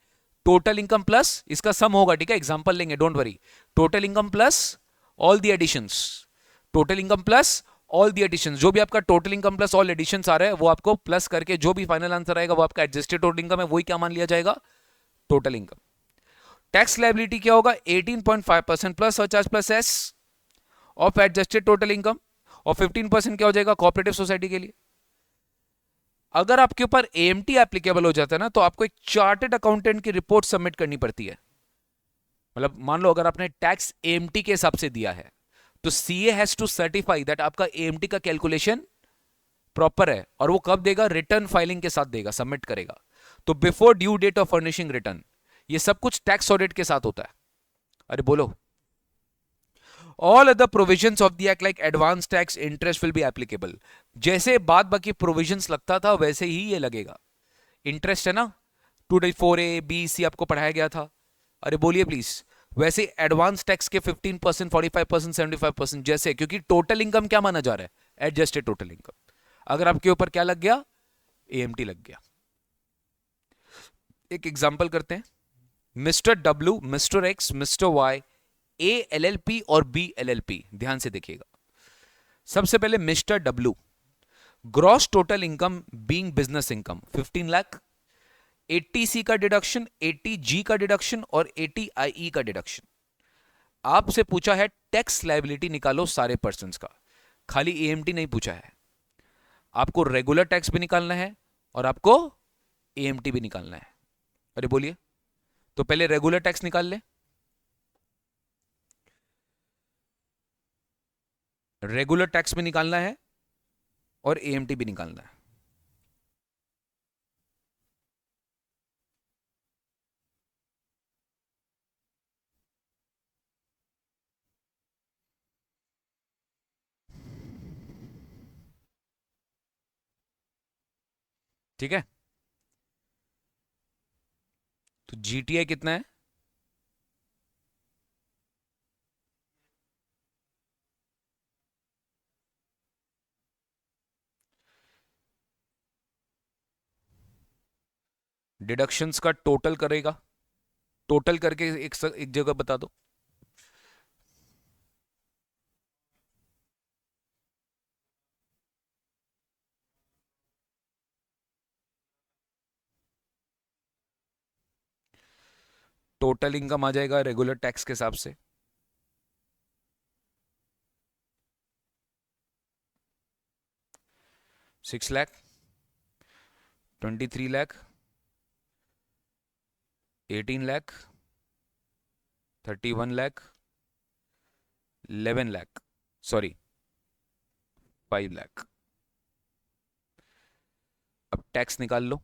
Speaker 1: टोटल इनकम प्लस इसका सम होगा, ठीक है? एग्जांपल लेंगे, don't worry. Total income plus all the additions, total income plus all the additions, जो भी आपका total income plus all additions आ रहा है वो आपको प्लस करके जो भी फाइनल आंसर आएगा वो आपका एडजस्टेड टोटल इनकम है, वही क्या मान लिया जाएगा? Total income. टैक्स लायबिलिटी क्या होगा? 18.5% plus surcharge plus S of adjusted total income, और 15% क्या हो जाएगा कोऑपरेटिव सोसाइटी के लिए। अगर आपके ऊपर एएमटी एप्लीकेबल हो जाता है ना, तो आपको एक चार्टेड अकाउंटेंट की रिपोर्ट सबमिट करनी पड़ती है। मतलब मान लो अगर आपने टैक्स एएमटी के हिसाब से दिया है तो CA has to certify that आपका एएमटी का कैलकुलेशन प्रॉपर है, और वो कब देगा? रिटर्न फाइलिंग के साथ देगा, सबमिट करेगा। तो before due date of furnishing return, ये सब कुछ टैक्स ऑडिट के साथ होता है। अरे बोलो। All other provisions of the act like advance tax interest will be applicable. जैसे बाद बाकी प्रोविजंस लगता था वैसे ही ये लगेगा। इंटरेस्ट है ना, 224A बी सी आपको पढ़ाया गया था। अरे बोलिए प्लीज। वैसे एडवांस टैक्स के 15%, 45%, 75% जैसे, क्योंकि टोटल इनकम क्या माना जा रहा है? Adjusted total income. अगर आपके ऊपर क्या लग गया? एएमटी लग गया। एक एग्जांपल करते हैं। Mister W, mister X, mister Y, A LLP और बी एलएलपी। ध्यान से देखिएगा। सबसे पहले mister W, gross total income being business income 15 lakh, 80C का डिडक्शन, 80G का डिडक्शन और 80IE का डिडक्शन। आपसे पूछा है टैक्स लायबिलिटी निकालो सारे पर्संस का, खाली एएमटी नहीं पूछा है। आपको रेगुलर टैक्स भी निकालना है और आपको एएमटी भी निकालना है। अरे बोलिए। तो पहले रेगुलर टैक्स निकाल ले। रेगुलर टैक्स भी निकालना है और एएमटी भी निकालना है। ठीक है, तो जीटीआई कितना है? डिडक्शंस का टोटल करेगा, टोटल करके एक जगह बता दो। टोटल इनकम आ जाएगा रेगुलर टैक्स के हिसाब से 6 लाख, 23 लाख, 18 लाख, 31 लाख, 11 लाख, सॉरी 5 लाख। अब टैक्स निकाल लो।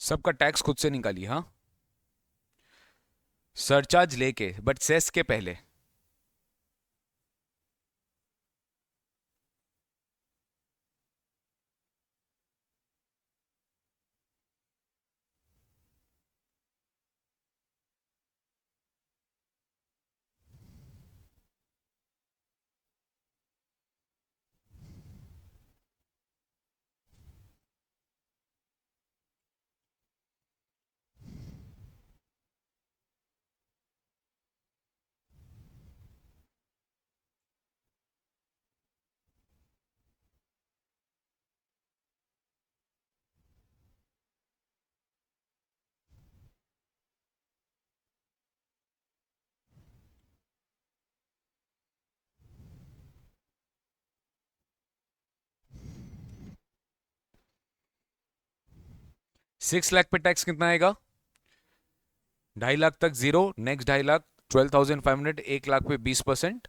Speaker 1: सबका टैक्स खुद से निकालिए, हाँ, सरचार्ज लेके, बट सेस के पहले। 6 लाख पे टैक्स कितना आएगा? 2.5 लाख तक जीरो, नेक्स्ट 2.5 लाख 12,500, 1 लाख पे 20%,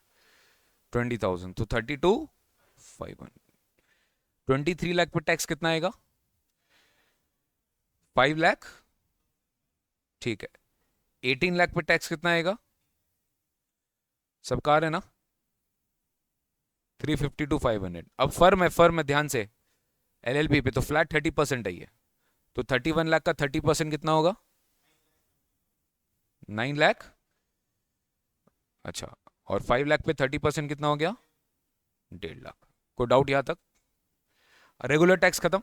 Speaker 1: 20,000 तो 32,500। 23 लाख पे टैक्स कितना आएगा? 5 लाख, ठीक है। 18 लाख पे टैक्स कितना आएगा? सब कार है ना? 350 to 500। अब फर्म है ध्यान से, एलएलपी पे तो फ्लैट 30% है ये, तो 31 लाख का 30% कितना होगा? 9 लाख। अच्छा, और 5 लाख पे 30% कितना हो गया? 1.5 लाख। कोई डाउट यहां तक? रेगुलर टैक्स खत्म,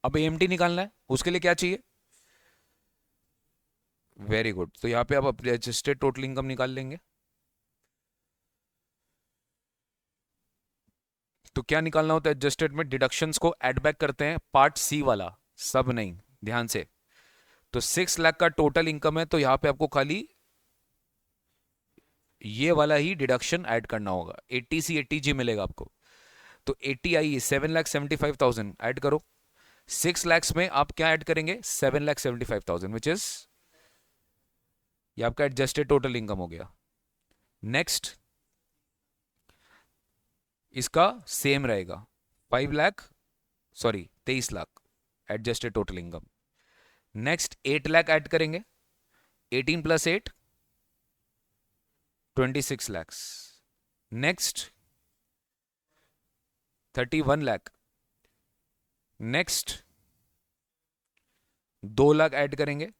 Speaker 1: अब एएमटी निकालना है, उसके लिए क्या चाहिए? वेरी गुड, तो यहां पे आप एडजस्टेड टोटल इनकम निकाल लेंगे। तो क्या निकालना होता है एडजस्टेड में? डिडक्शंस को ऐड बैक करते हैं, पार्ट सी वाला, सब नहीं, ध्यान से। तो 6 लाख का टोटल इनकम है, तो यहां पे आपको खाली ये वाला ही डिडक्शन ऐड करना होगा। 80C 80G मिलेगा आपको, तो 80 आई 7,75,000 ऐड करो। 6 lakhs में आप क्या ऐड करेंगे? 7,75,000 विच इज ये आपका एडजस्टेड टोटल इनकम हो गया। नेक्स्ट इसका सेम रहेगा, 23 lakh adjusted total income. Next 8 lakh add करेंगे, 18 + 8 26 lakhs। Next 31 lakh. Next 2 lakh add करेंगे,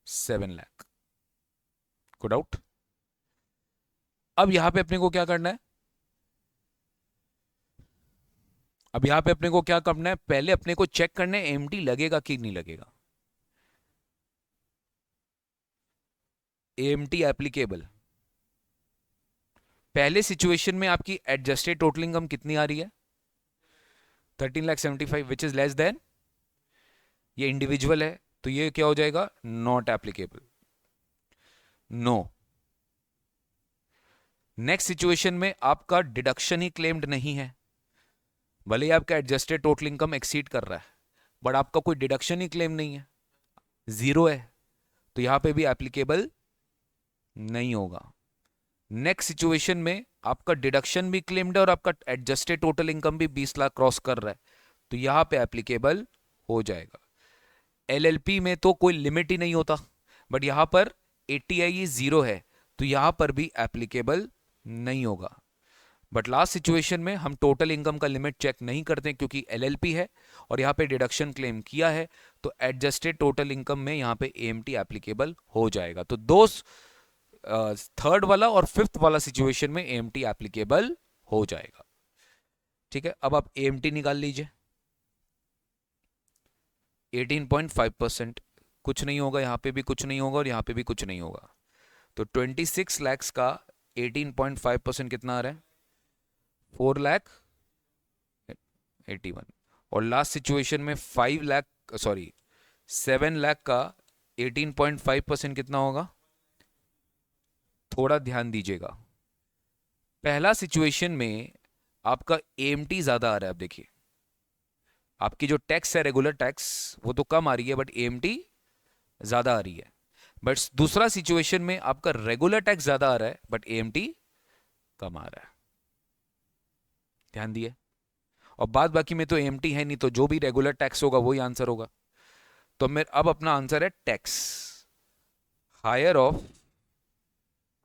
Speaker 1: 7 लाख। को डाउट? अब यहां पे अपने को क्या करना है? अब यहां पे अपने को क्या करना है? पहले अपने को चेक करना है एमटी लगेगा कि नहीं लगेगा। एमटी एप्लीकेबल, पहले सिचुएशन में आपकी एडजस्टेड टोटल इनकम कितनी आ रही है? 13,75,000 विच इज लेस देन, ये इंडिविजुअल है तो ये क्या हो जाएगा? Not applicable, no. Next situation में आपका डिडक्शन ही क्लेम्ड नहीं है, भले ही आपका एडजस्टेड टोटल इनकम एक्सीड कर रहा है, बट आपका कोई डिडक्शन ही क्लेम नहीं है, जीरो है, तो यहां पे भी एप्लीकेबल नहीं होगा। नेक्स्ट सिचुएशन में आपका डिडक्शन भी क्लेम्ड है और आपका एडजस्टेड टोटल इनकम भी 20 लाख क्रॉस कर रहा है, तो यहां पे एप्लीकेबल हो जाएगा। एलएलपी में तो कोई लिमिट ही नहीं होता, बट यहां पर 80I जीरो है, तो यहां पर भी एप्लीकेबल नहीं होगा। बट लास्ट सिचुएशन में हम टोटल इनकम का लिमिट चेक नहीं करते क्योंकि एलएलपी है और यहां पे डिडक्शन क्लेम किया है, तो एडजस्टेड टोटल इनकम में यहां पे एएमटी एप्लीकेबल हो जाएगा। तो दो थर्ड वाला और फिफ्थ वाला सिचुएशन में एएमटी एप्लीकेबल हो जाएगा। ठीक है, अब आप एएमटी निकाल लीजिए। 18.5%, कुछ नहीं होगा, यहां पे भी कुछ नहीं होगा और यहां पे भी कुछ नहीं होगा, तो 26 lakhs का 18.5% कितना आ रहा है? 4,81,000। और लास्ट सिचुएशन में 7 लाख का 18.5% कितना होगा? थोड़ा ध्यान दीजिएगा, पहला सिचुएशन में आपका एएमटी ज्यादा आ रहा है। अब देखिए, आपकी जो टैक्स है रेगुलर टैक्स वो तो कम आ रही है, बट एएमटी ज्यादा आ रही है। बट दूसरा सिचुएशन में आपका रेगुलर टैक्स ज्यादा आ रहा है बट एएमटी कम आ रहा है, ध्यान दिए। और बाद बाकी में तो एएमटी है नहीं, तो जो भी रेगुलर टैक्स होगा वही आंसर होगा। तो मेरा अब अपना आंसर है tax higher of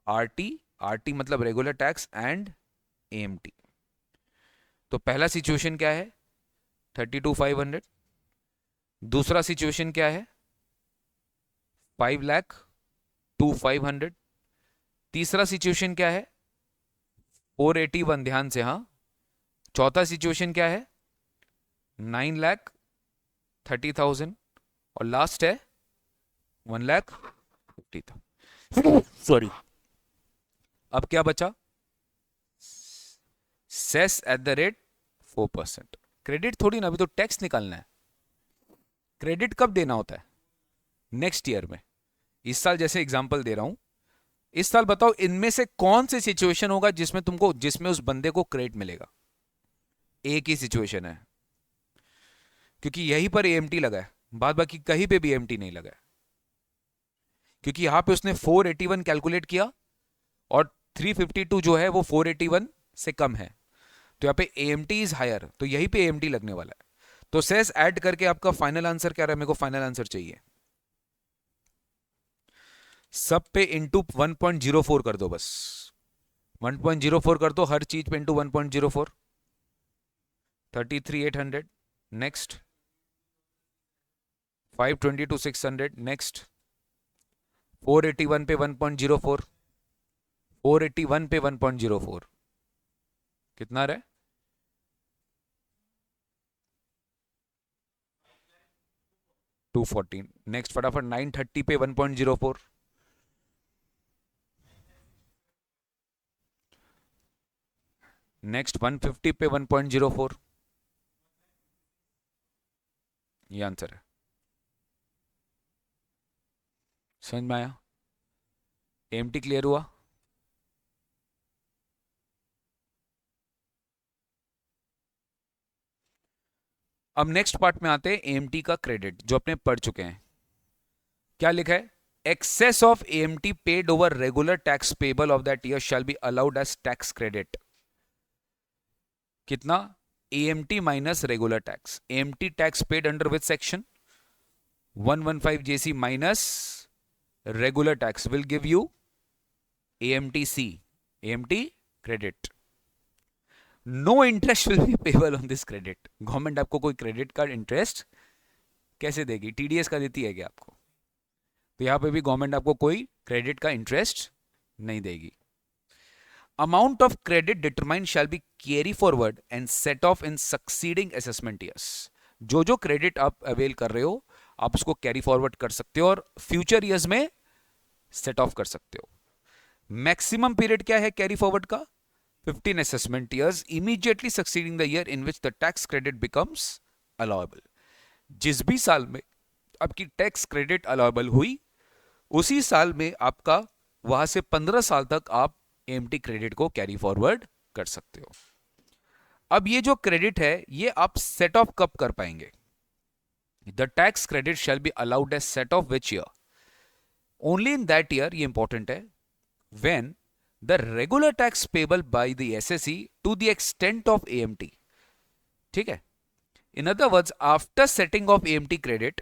Speaker 1: RT, RT मतलब रेगुलर टैक्स एंड एएमटी। तो पहला सिचुएशन क्या है? 32,500। दूसरा सिचुएशन क्या है? 5,02,500। तीसरा सिचुएशन क्या है? 481, ध्यान से, हाँ। चौथा सिचुएशन क्या है? 9,30,000 और लास्ट है 1,50,000। सॉरी, अब क्या बचा? Cess at the rate 4%। Credit थोड़ी ना, अभी तो टैक्स निकालना है। क्रेडिट कब देना होता है? नेक्स्ट ईयर में। इस साल जैसे एग्जांपल दे रहा हूं, इस साल बताओ इनमें से कौन सी सिचुएशन होगा जिसमें उस बंदे को क्रेडिट मिलेगा? एक ही सिचुएशन है, क्योंकि यहीं पर एएमटी लगा है। बाद बाकी कहीं पे भी एएमटी नहीं लगा है, क्योंकि यहां पे उसने 481 कैलकुलेट किया और 352 जो है वो 481 से कम है, तो यहाँ पे एएमटी इज हायर, तो यहीं पे एएमटी लगने वाला है। तो सेस ऐड करके आपका फाइनल आंसर क्या रहा है, मेरे को फाइनल आंसर चाहिए। सब पे इंटू 1.04 कर दो, बस 1.04 कर दो, हर चीज पे इंटू 1.04, 33,800। नेक्स्ट 522 600। नेक्स्ट 481 पे 1.04, 481 पे 1.04 कितना रहा है, 214। नेक्स्ट फटाफट 930 पे 1.04, नेक्स्ट 150 पे 1.04, ये आंसर है। समझ में आया? एएमटी क्लियर हुआ? अब नेक्स्ट पार्ट में आते हैं एएमटी का क्रेडिट, जो अपने पढ़ चुके हैं। क्या लिखा है? Excess of AMT paid over regular tax payable of that year shall be allowed as tax credit. कितना? AMT minus regular tax. AMT tax paid under which section? 115 JC minus regular tax will give you AMTC, AMT credit. No interest will be payable on this credit. Government आपको कोई credit card interest कैसे देगी? TDS का देती है क्या आपको? तो यहां पे भी गवर्नमेंट आपको कोई क्रेडिट का इंटरेस्ट नहीं देगी। Amount of credit determine shall be carry forward and set of in succeeding assessment years. जो जो क्रेडिट आप अवेल कर रहे हो, आप उसको कैरी फॉरवर्ड कर सकते हो और फ्यूचर ईयर्स में सेट ऑफ कर सकते हो। मैक्सिमम पीरियड क्या है कैरी फॉरवर्ड का? 15 assessment years immediately succeeding the year in which the tax credit becomes allowable। जिस भी साल में आपकी टैक्स क्रेडिट अलाउेबल हुई, उसी साल में आपका वहां से 15 साल तक आप एएमटी क्रेडिट को कैरी फॉरवर्ड कर सकते हो। अब ये जो क्रेडिट है, ये आप सेट ऑफ कब कर पाएंगे? The tax credit shall be allowed as set off which year? Only in that year, ये इंपॉर्टेंट है, when the regular tax payable by the SSE to the extent of AMT। ठीक है? In other words, after setting of AMT credit,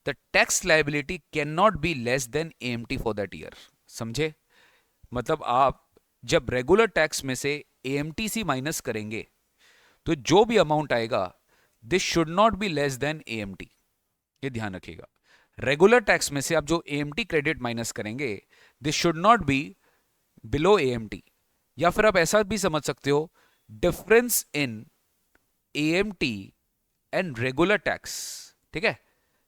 Speaker 1: the tax liability cannot be less than AMT for that year। समझे? मतलब आप जब regular tax में से AMTC minus करेंगे, तो जो भी अमाउंट आएगा, this should not B less then AMT। ये ध्यान रखिएगा। रेगुलर टैक्स में से आप जो AMT क्रेडिट माइनस करेंगे, this should not be below AMT. या फिर आप ऐसा भी समझ सकते हो, difference in AMT and regular tax. ठीक है?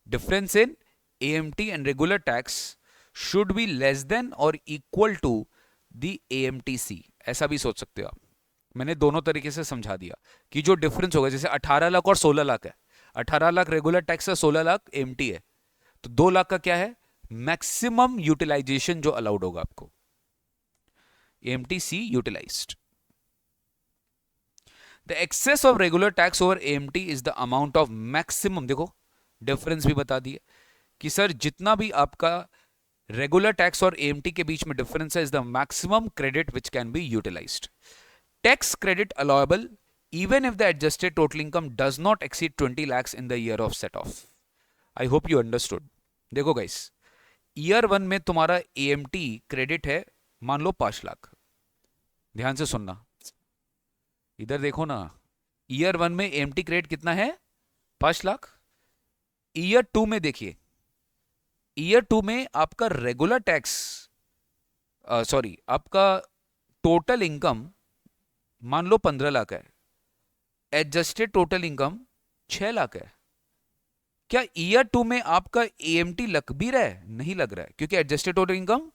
Speaker 1: Difference in AMT and regular tax should be less than और इक्वल टू द एएमटीसी। ऐसा भी सोच सकते हो आप। मैंने दोनों तरीके से समझा दिया कि जो डिफरेंस होगा, जैसे 18 लाख और 16 लाख है, 18 लाख रेगुलर टैक्स है, 16 लाख एएमटी है, तो 2 लाख का क्या है? मैक्सिमम यूटिलाइजेशन जो अलाउड होगा आपको, AMTC utilized। The excess of regular tax over AMT is the amount of maximum। देखो डिफरेंस भी बता दिए कि सर जितना भी आपका रेगुलर टैक्स और AMT के बीच में डिफरेंस है, is the maximum credit which can be utilized. Tax credit allowable even if the adjusted total income does not exceed 20 lakhs in the year of set off। I hope you understood। देखो guys, year 1 में तुम्हारा AMT credit है मान लो 5 लाख। ध्यान से सुनना, इधर देखो ना, ईयर 1 में एएमटी क्रेडिट कितना है? 5 लाख। ईयर 2 में देखिए, ईयर 2 में आपका रेगुलर टैक्स सॉरी आपका टोटल इनकम मान लो 15 लाख है, एडजस्टेड टोटल इनकम 6 लाख है। क्या ईयर 2 में आपका एएमटी लग भी रहा है? नहीं लग रहा है, क्योंकि एडजस्टेड टोटल इनकम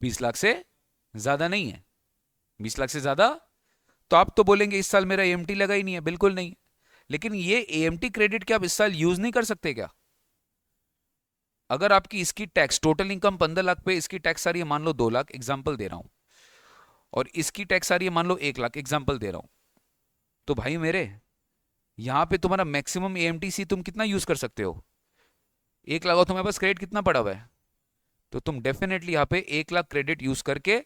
Speaker 1: 20 लाख से ज्यादा नहीं है। 20 लाख से ज्यादा तो आप तो बोलेंगे इस साल मेरा एएमटी लगा ही नहीं है। बिल्कुल नहीं। लेकिन ये एएमटी क्रेडिट क्या आप इस साल यूज नहीं कर सकते क्या? अगर आपकी इसकी टैक्स टोटल इनकम 15 लाख पे, इसकी टैक्स आ रही है मान लो 2 लाख, एग्जांपल दे रहा हूं, और इसकी टैक्स आ रही है मान लो 1 लाख, एग्जांपल दे रहा हूं, तो भाई मेरे यहां पे तुम्हारा मैक्सिमम एएमटीसी तुम कितना यूज कर सकते हो? 1 लाख, और तुम्हारे पास क्रेडिट कितना पड़ा हुआ है? तो तुम डेफिनेटली यहाँ पे 1 लाख क्रेडिट यूज करके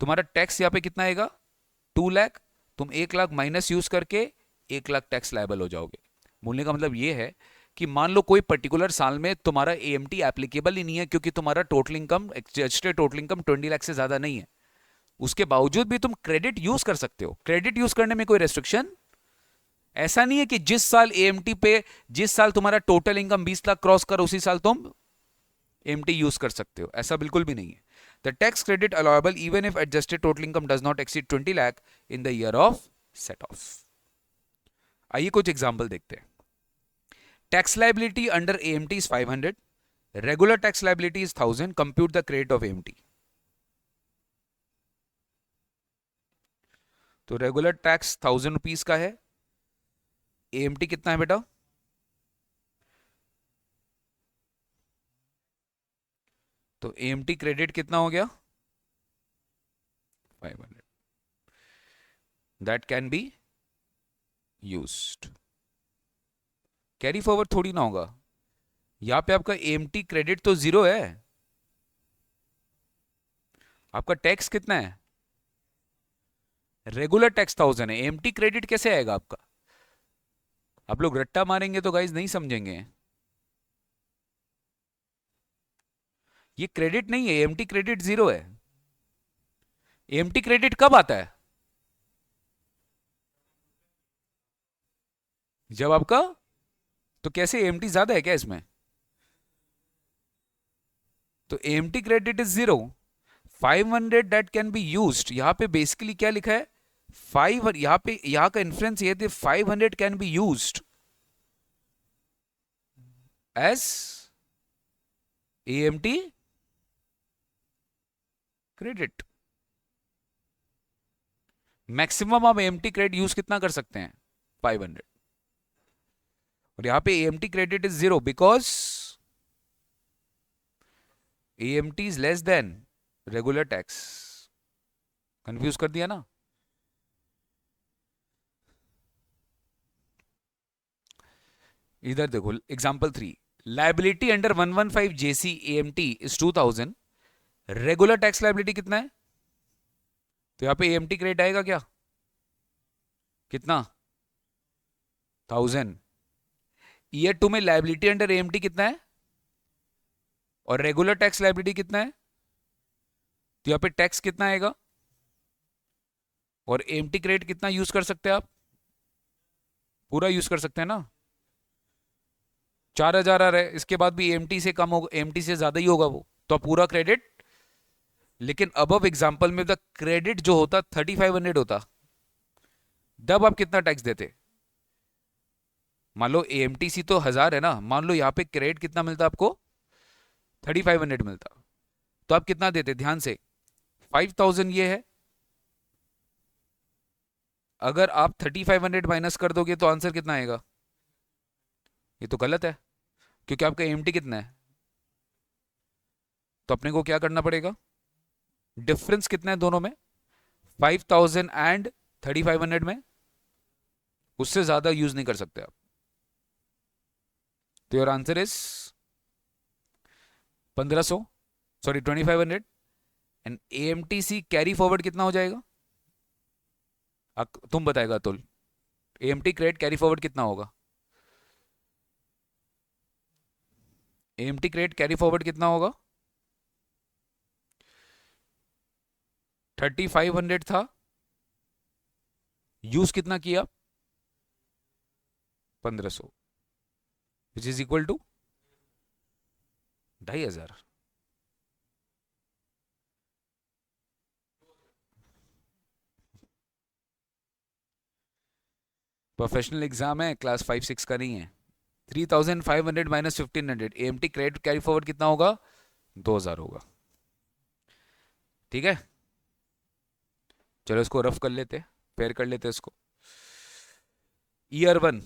Speaker 1: तुम्हारा टैक्स यहाँ पे कितना आएगा? 2 लाख। तुम 1 लाख माइनस यूज करके 1 लाख टैक्स लायबल हो जाओगे। बोलने का मतलब ये है कि मान लो कोई पर्टिकुलर साल में तुम्हारा एएमटी एप्लीकेबल ही नहीं है, क्योंकि तुम्हारा total income, adjusted total income 20 lakh से ज्यादा नहीं है, उसके बावजूद भी तुम क्रेडिट यूज कर सकते हो। क्रेडिट यूज करने में कोई रेस्ट्रिक्शन ऐसा नहीं है कि जिस साल एएमटी पे, जिस साल तुम्हारा टोटल इनकम 20 लाख क्रॉस कर उसी साल तुम एएमटी यूज कर सकते हो, ऐसा बिल्कुल भी नहीं है। The tax credit allowable even if adjusted total income does not exceed 20 lakh in the year of set off. आइए कुछ एग्जांपल देखते हैं। Tax liability under AMT is 500, regular tax liability is 1000, compute the credit of AMT. तो regular tax 1000 rupees का है, EMT कितना है बेटा? तो एएमटी क्रेडिट कितना हो गया? 500, that can be used. Carry forward थोड़ी ना होगा, यहां पे आपका एएमटी क्रेडिट तो 0 है, आपका टैक्स कितना है? रेगुलर टैक्स 1000 है, एएमटी क्रेडिट कैसे आएगा आपका? आप लोग रट्टा मारेंगे तो गाइज नहीं समझेंगे। ये क्रेडिट नहीं है, एएमटी क्रेडिट 0 है। एएमटी क्रेडिट कब आता है? जब आपका, तो कैसे एएमटी ज्यादा है क्या इसमें? तो AMT credit is 0, 500 that can be used. यहां पे बेसिकली क्या लिखा है? 5, यहां पे यहां का इन्फ्रेंस ये थे 500 can be used as AMT credit. Maximum आप एएमटी क्रेडिट यूज कितना कर सकते हैं? 500। और यहां पे AMT credit is 0 because AMT is less than regular tax. Confuse कर दिया ना? इधर देखो example 3, liability under 115 JC AMT is 2000, regular tax liability कितना है? तो यहां पे एएमटी क्रेडिट आएगा क्या? कितना? 1000। ईयर 2 में लाइबिलिटी अंडर एएमटी कितना है और रेगुलर टैक्स लाइबिलिटी कितना है? तो यहां पे टैक्स कितना आएगा और एएमटी क्रेडिट कितना यूज कर सकते हैं आप? पूरा यूज कर सकते हैं ना? 4000 आ रहा है, इसके बाद भी एएमटी से कम होगा, एएमटी से ज्यादा ही होगा वो, तो आप पूरा क्रेडिट। लेकिन अब एग्जांपल में द क्रेडिट जो होता 3500 होता, तब आप कितना टैक्स देते? मान लो एएमटीसी तो 1000 है ना, मान लो यहाँ पे क्रेडिट कितना मिलता आपको? 3500 मिलता, तो आप कितना देते ध्यान से? 5000 ये है। अगर आप 3500 माइनस कर दोगे तो आंसर कितना आएगा? ये तो गलत है, क्योंकि आपका एएमटी कितना है? तो अपने को क्या करना पड़ेगा? डिफरेंस कितना है दोनों में? 5000 एंड 3500 में, उससे ज्यादा यूज नहीं कर सकते आप। तो your answer is 1500, sorry 2500। And AMTC carry forward कितना हो जाएगा? तुम बताएगा तुल, एएमटी क्रेडिट कैरी फॉरवर्ड कितना होगा? एएमटी क्रेडिट कैरी फॉरवर्ड कितना होगा? 3500 था, यूज कितना किया? 1500, which is equal to 2500। Professional exam है, क्लास 5-6 का नहीं है। 3500 minus 1500, AMT credit carry forward कितना होगा? 2000 होगा। ठीक है, चलो इसको रफ कर लेते, पेयर कर लेते इसको। ईयर 1,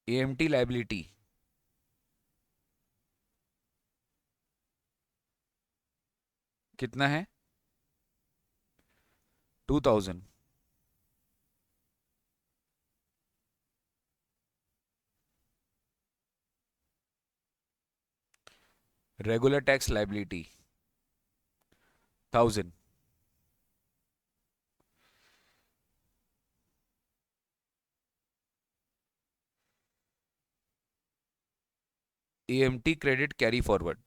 Speaker 1: एएमटी लाइबिलिटी कितना है? 2000. Regular tax liability 1000. AMT credit carry forward.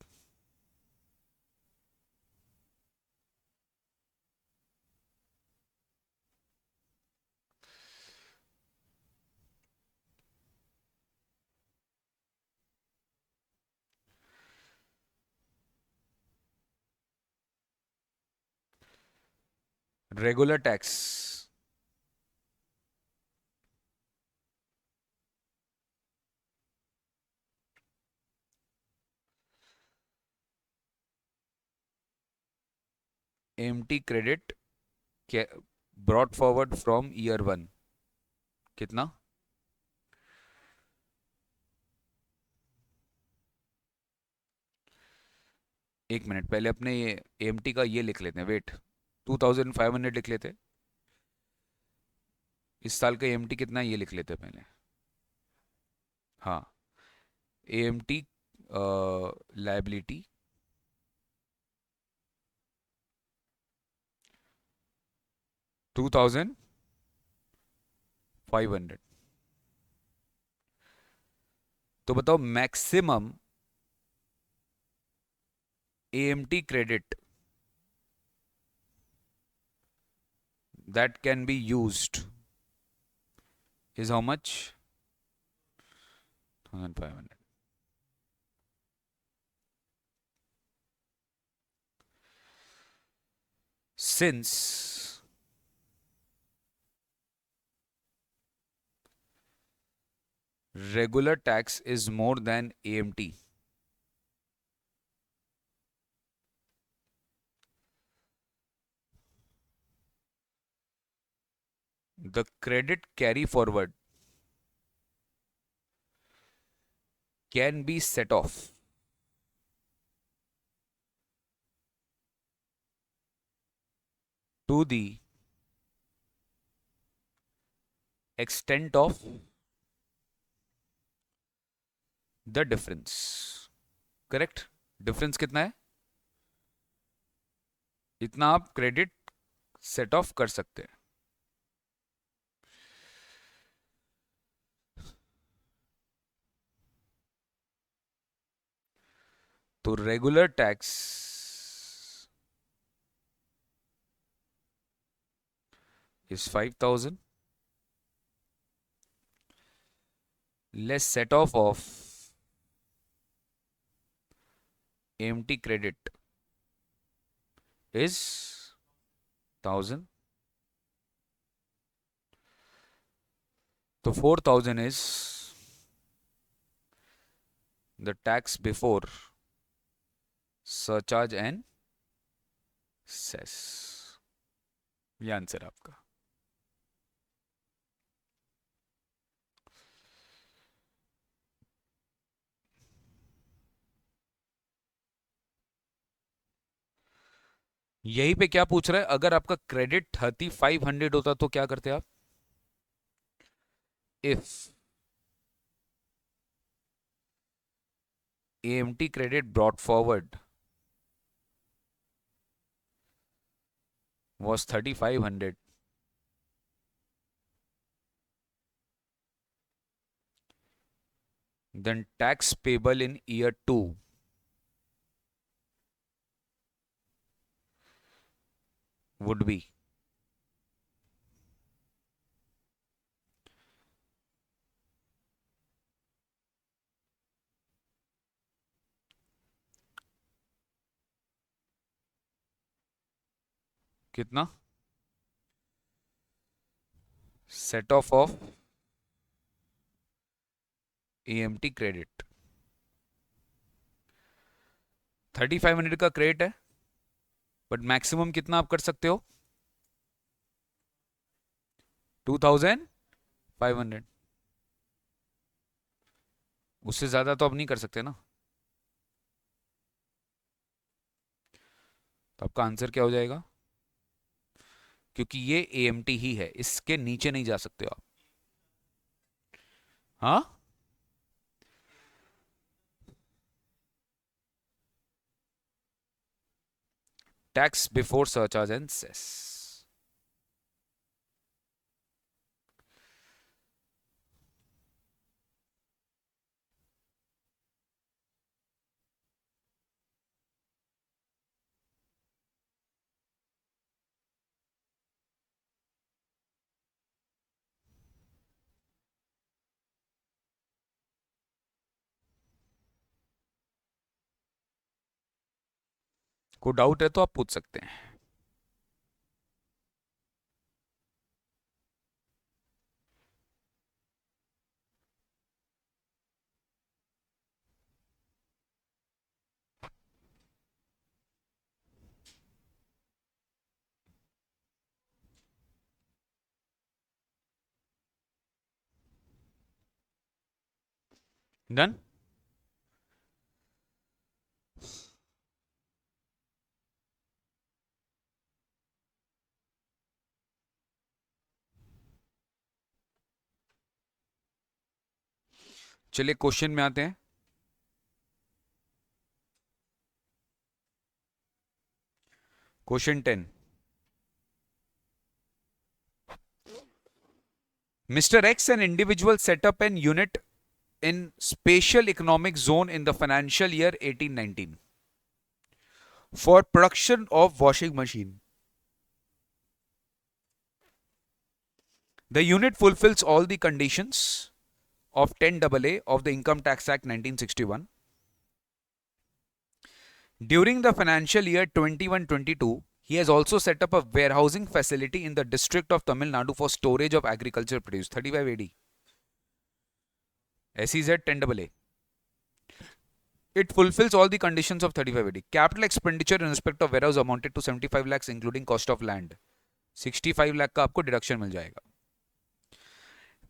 Speaker 1: Regular tax AMT credit brought forward from year 1 कितना? एक मिनट, पहले अपने ये AMT का ये लिख लेते हैं, वेट, 2500 लिख लेते हैं। इस साल का AMT कितना है ये लिख लेते हैं पहले। हाँ, AMT लाइबिलिटी 2500। तो बताओ maximum AMT credit that can be used is how much? 1500. Since regular tax is more than AMT, the credit carry forward can be set off to the extent of the difference. Correct? Difference कितना है? इतना आप credit set of कर सकते हैं। तो regular tax is 5000 less set off of AMT credit is 1000. So 4000 is the tax before surcharge and cess. ये answer आपका। यहीं पे क्या पूछ रहा है, अगर आपका क्रेडिट 3500 होता तो क्या करते आप? If AMT credit brought forward was 3500, then tax payable in year 2 would be कितना? सेट ऑफ AMT क्रेडिट 3500 का क्रेडिट है, बट मैक्सिमम कितना आप कर सकते हो? 2500। उससे ज्यादा तो आप नहीं कर सकते ना। तो आपका आंसर क्या हो जाएगा? क्योंकि ये एएमटी ही है, इसके नीचे नहीं जा सकते हो आप। हाँ, tax before surcharge and cess. कोई डाउट है तो आप पूछ सकते हैं। डन। चलिए क्वेश्चन में आते हैं। Question 10। Mister X an individual set up an unit in Special Economic Zone in the financial year 1819 for production of washing machine. The unit fulfills all the conditions of 10AA of the Income Tax Act 1961. During the financial year 21-22, he has also set up a warehousing facility in the district of Tamil Nadu for storage of agriculture produce. 35 AD. SEZ 10AA. It fulfills all the conditions of 35 AD. Capital expenditure in respect of warehouse amounted to 75 lakhs including cost of land. 65 lakh का आपको deduction मिल जाएगा.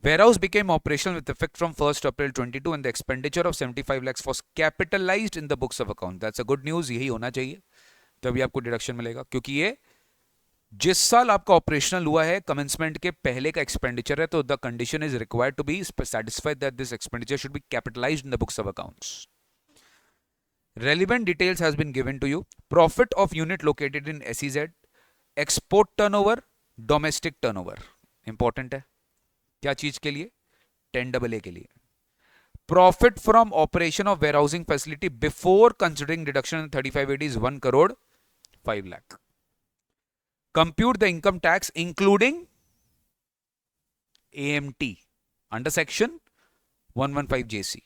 Speaker 1: Warehouse became operational with effect from 1st April 22 and the expenditure of 75 lakhs was capitalized in the books of account. That's a good news. यही होना चाहिए, तभी आपको deduction मिलेगा, क्योंकि ये जिस साल आपका ऑपरेशनल हुआ है कमेंसमेंट के पहले का एक्सपेंडिचर है, तो the condition is required to be satisfied that this expenditure should be capitalized in the books of accounts. Relevant details has been given to you. Profit of unit located in SEZ, export turnover, domestic turnover. Important है. क्या चीज के लिए? 10AA के लिए. Profit from operation of warehousing facility before considering deduction in 35AD is 1 crore 5 lakh. Compute the income tax including AMT under section 115JC.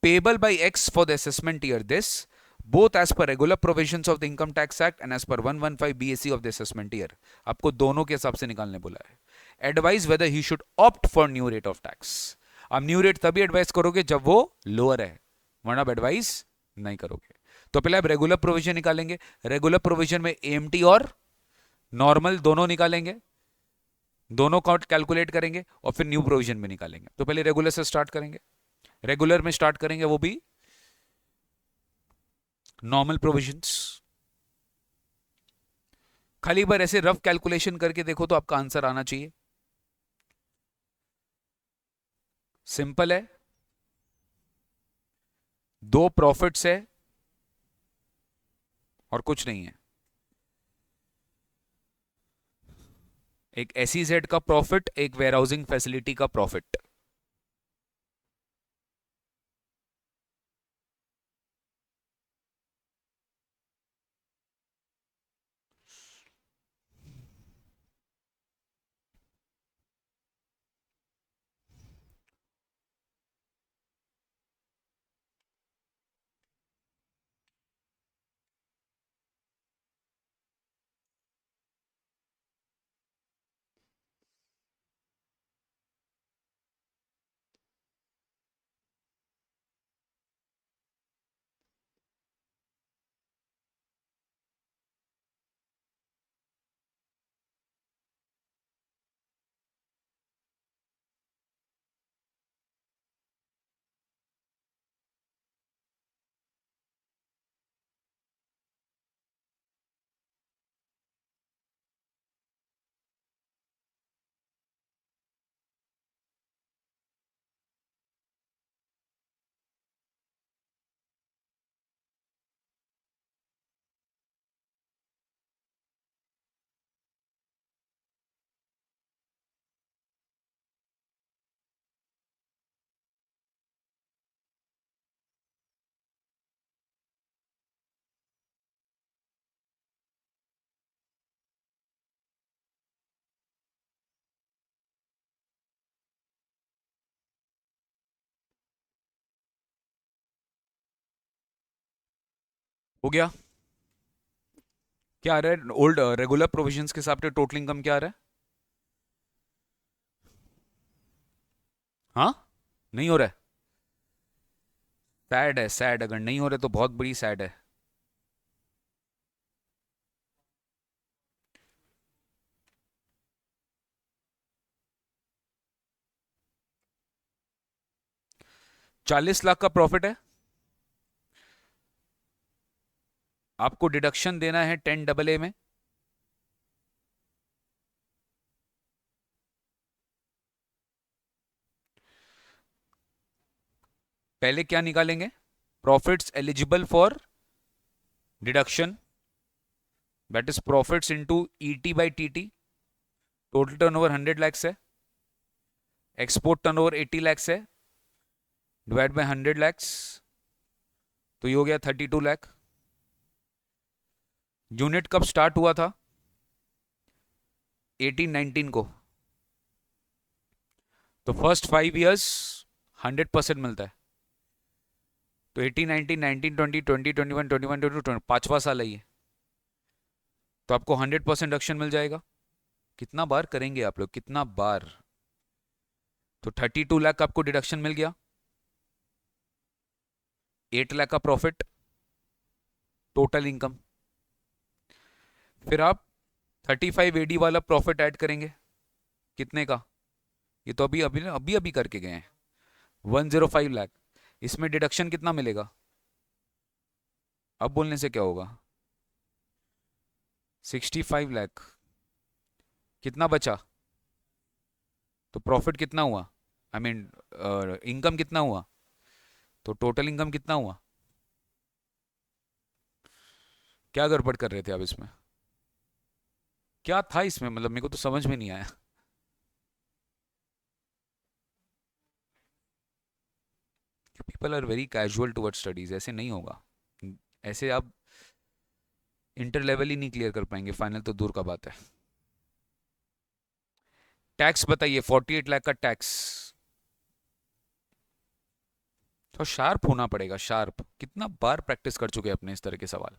Speaker 1: Payable by X for the assessment year this, both as per regular provisions of the Income Tax Act and as per 115 BAC of the assessment year. आपको दोनों के हिसाब से निकालने बोला है. Advise whether he should opt for new rate of tax. आप new rate तभी एडवाइस करोगे जब वो लोअर है, वरना आप एडवाइस नहीं करोगे. तो पहले आप रेगुलर प्रोविजन निकालेंगे. रेगुलर प्रोविजन में एएमटी और नॉर्मल दोनों निकालेंगे, दोनों का कैलकुलेट करेंगे और फिर न्यू प्रोविजन में निकालेंगे. तो पहले रेगुलर से स्टार्ट करेंगे. रेगुलर में स्टार्ट करेंगे, वो भी नॉर्मल प्रोविजंस. खाली बार ऐसे रफ कैलकुलेशन करके देखो तो आपका आंसर आना चाहिए. सिंपल है. दो प्रॉफिट्स है और कुछ नहीं है. एक एसईजेड का प्रॉफिट, एक वेयरहाउसिंग फैसिलिटी का प्रॉफिट. हो गया? क्या आ रहा है ओल्ड रेगुलर प्रोविजंस के हिसाब से टोटल इनकम क्या आ रहा है? हाँ, नहीं हो रहा है? सैड है, सैड। अगर नहीं हो रहे तो बहुत बड़ी सैड है। चालीस लाख का प्रॉफिट है, आपको डिडक्शन देना है 10 AA में। पहले क्या निकालेंगे? Profits eligible for deduction, that is profits into ET by TT. Total turnover 100 lakhs है, एक्सपोर्ट टर्नओवर 80 lakhs है, डिवाइड बाय 100 lakhs, तो ये हो गया 32 लाख। यूनिट कब स्टार्ट हुआ था? 1819 को। तो फर्स्ट 5 years 100% मिलता है। तो 18, 19, 19, 20, 20, 21, 21, 22, पांचवा साल है ये, तो आपको 100% डिडक्शन मिल जाएगा। कितना बार करेंगे आप लोग, कितना बार? तो 32 लाख आपको डिडक्शन मिल गया, 8 लाख का प्रॉफिट, टोटल इनकम। फिर आप 35 AD वाला प्रॉफिट ऐड करेंगे, कितने का? ये तो अभी अभी अभी अभी करके गए हैं, 105 लाख। इसमें डिडक्शन कितना मिलेगा? अब बोलने से क्या होगा? 65 लाख। कितना बचा? तो प्रॉफिट कितना हुआ? आई मीन इनकम कितना हुआ? तो टोटल इनकम कितना हुआ? क्या गड़बड़ कर रहे थे आप इसमें? क्या था इसमें, मतलब मेरे को तो समझ में नहीं आया। People are very casual toward studies, ऐसे नहीं होगा। ऐसे आप इंटर लेवल ही नहीं क्लियर कर पाएंगे, फाइनल तो दूर का बात है। टैक्स बताइए, 48 लाख का टैक्स। तो शार्प होना पड़ेगा, शार्प। कितना बार प्रैक्टिस कर चुके हैं अपने इस तरह के सवाल।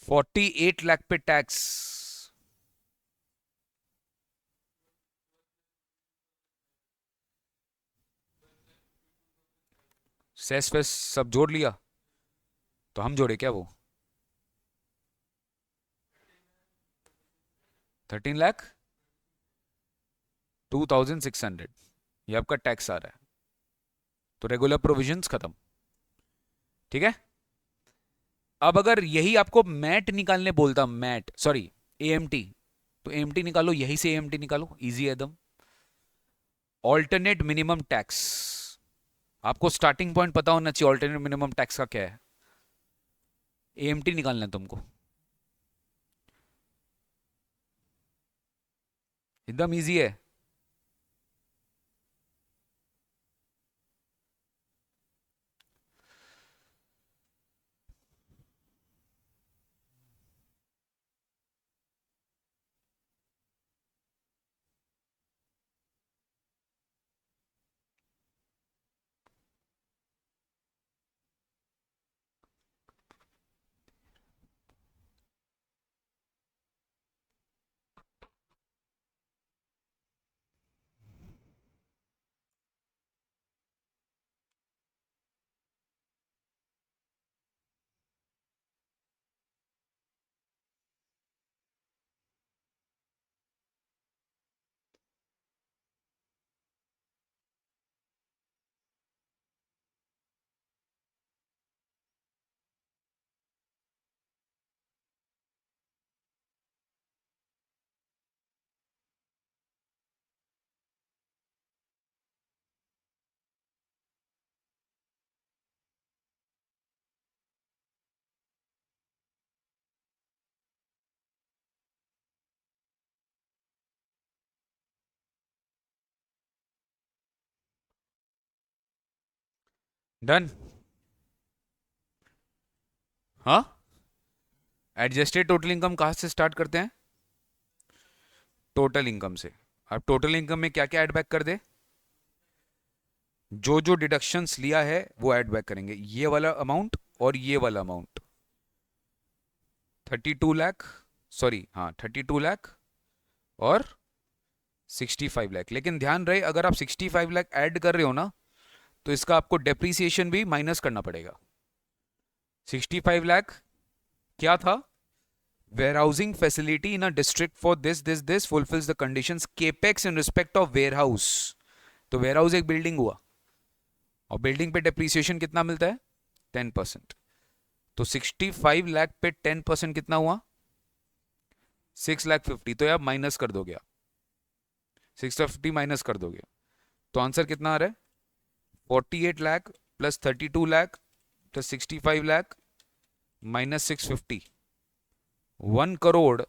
Speaker 1: 48 लाख पे टैक्स। सेस फेस सब जोड़ लिया? तो हम जोड़े क्या वो? 13,02,600, ये आपका टैक्स आ रहा है। तो रेगुलर प्रोविजंस खत्म, ठीक है। अब अगर यही आपको मैट निकालने बोलता, मैट सॉरी एएमटी, तो एएमटी निकालो, यही से एएमटी निकालो, इजी है एकदम। ऑल्टरनेट मिनिमम टैक्स, आपको स्टार्टिंग पॉइंट पता होना चाहिए ऑल्टरनेट मिनिमम टैक्स का क्या है। एएमटी निकालना है तुमको, एकदम इजी है। डन। हाँ, एडजस्टेड टोटल इनकम कहाँ से स्टार्ट करते हैं? टोटल इनकम से। अब टोटल इनकम में क्या क्या ऐड बैक कर दे? जो जो डिडक्शंस लिया है वो ऐड बैक करेंगे, ये वाला अमाउंट और ये वाला अमाउंट 32 लाख, सॉरी हाँ 32 लाख और 65 लाख। लेकिन ध्यान रहे अगर आप 65 लाख ऐड कर रहे हो ना तो इसका आपको डेप्रीसिएशन भी माइनस करना पड़ेगा। 65 लाख क्या था? warehousing facility in a district for this fulfills the conditions capex in respect of warehouse। तो warehouse एक बिल्डिंग हुआ और बिल्डिंग पे डेप्रीसिएशन कितना मिलता है? 10%। तो 65 लाख पे 10% कितना हुआ? 6,50,000। तो आप माइनस कर दोगे, आप 650 माइनस कर दोगे तो आंसर कितना आ रहा है? 48 lakh plus 32 lakh plus 65 lakh minus 650, 1 crore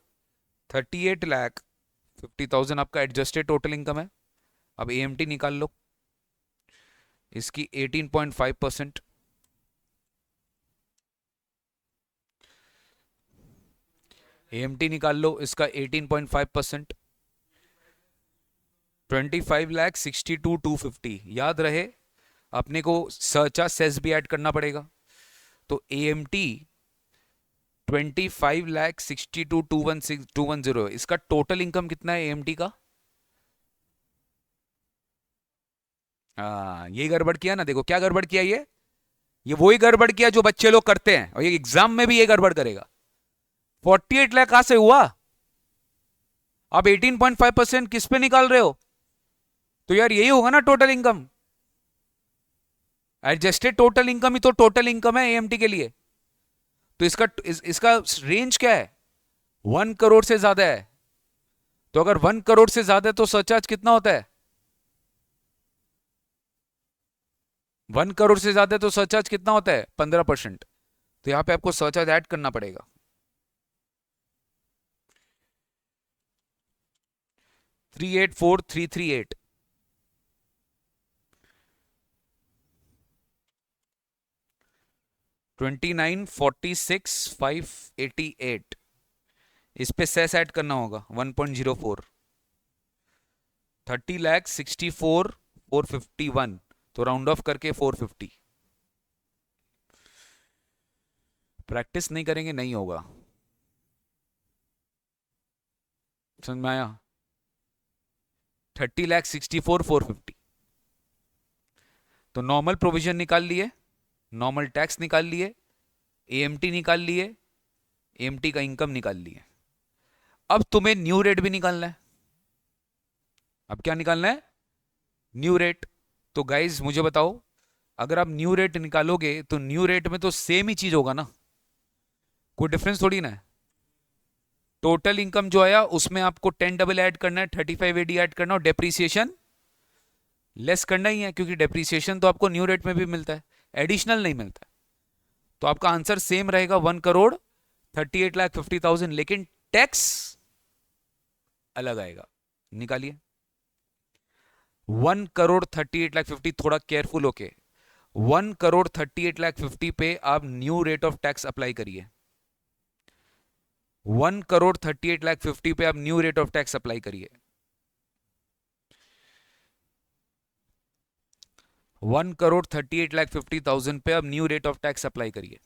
Speaker 1: 38 lakh 50,000 आपका एडजस्टेड टोटल इनकम है। अब एएमटी निकाल लो, इसकी 18.5%। एएमटी निकाल लो इसका 18.5%, 25,62,250। याद रहे अपने को सर्चा सेस भी ऐड करना पड़ेगा। तो एएमटी 25,62,210, इसका टोटल इनकम कितना है एएमटी का? ये गड़बड़ किया ना, देखो क्या गड़बड़ किया ये वही गड़बड़ किया जो बच्चे लोग करते हैं और ये एग्जाम में भी ये गड़बड़ करेगा। 48 लाख कहां से हुआ? आप 18.5% किस पे निकाल रहे हो? तो यार यही होगा ना total income. Adjusted total income ही तो टोटल इनकम है एएमटी के लिए। तो इसका रेंज क्या है? 1 करोड़ से ज्यादा है। तो अगर 1 करोड़ से ज्यादा है तो सरचार्ज कितना होता है? 1 करोड़ से ज्यादा है तो सरचार्ज कितना होता है? 15%। तो यहां पे आपको सरचार्ज ऐड करना पड़ेगा। 384,338। $29,46,588। इस पे सेस ऐड करना होगा 1.04। 30,64,451। तो राउंड ऑफ करके 450। प्रैक्टिस नहीं करेंगे नहीं होगा, समझ में आया? 30,64,450। तो नॉर्मल प्रोविजन निकाल लिए, नॉर्मल टैक्स निकाल लिए, एएमटी निकाल लिए, एएमटी का इनकम निकाल लिए। अब तुम्हें न्यू रेट भी निकालना है। अब क्या निकालना है? New rate. तो गाइज मुझे बताओ, अगर आप न्यू रेट निकालोगे तो न्यू रेट में तो सेम ही चीज होगा ना, कोई डिफरेंस थोड़ी ना है। टोटल इनकम जो आया उसमें आपको 10 डबल ऐड करना है, 35 एडी ऐड करना और डेप्रीसिएशन लेस करना ही है, क्योंकि डेप्रीसिएशन तो आपको न्यू रेट में भी मिलता है, एडिशनल नहीं मिलता। तो आपका आंसर सेम रहेगा 1,38,50,000, लेकिन टैक्स अलग आएगा। निकालिए 1,38,50,000। थोड़ा केयरफुल होके 1,38,50,000 पे आप new rate of tax apply करिए। 1,38,50,000 पे आप new rate of tax apply करिए। 1,38,50,000 पे आप new rate of tax apply करिए।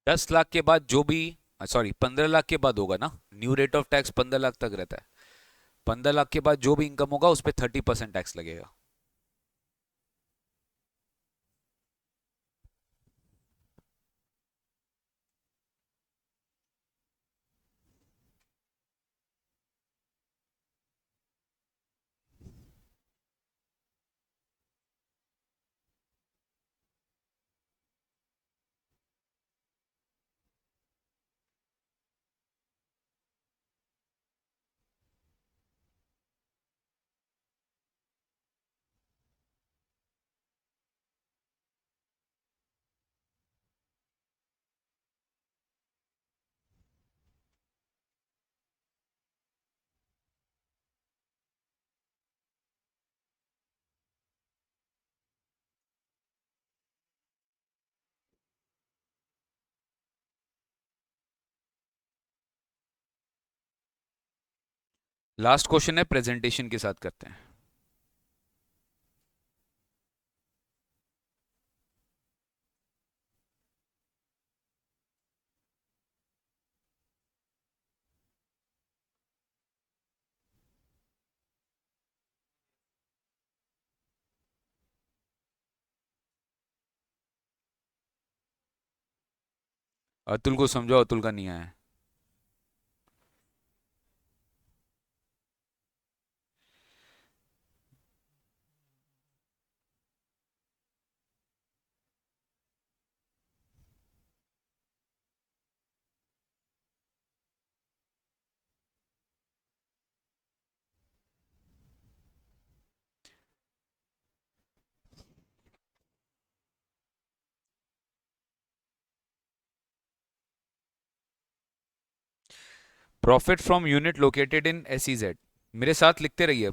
Speaker 1: दस लाख के बाद जो भी, सॉरी 15 लाख के बाद होगा ना, new rate of tax 15 lakh तक रहता है। 15 लाख के बाद जो भी इनकम होगा उस पर 30% टैक्स लगेगा। लास्ट क्वेश्चन है, प्रेजेंटेशन के साथ करते हैं। अतुल को समझो, अतुल का नहीं आया है। Profit from unit located in SEZ. मेरे साथ लिखते रहिए।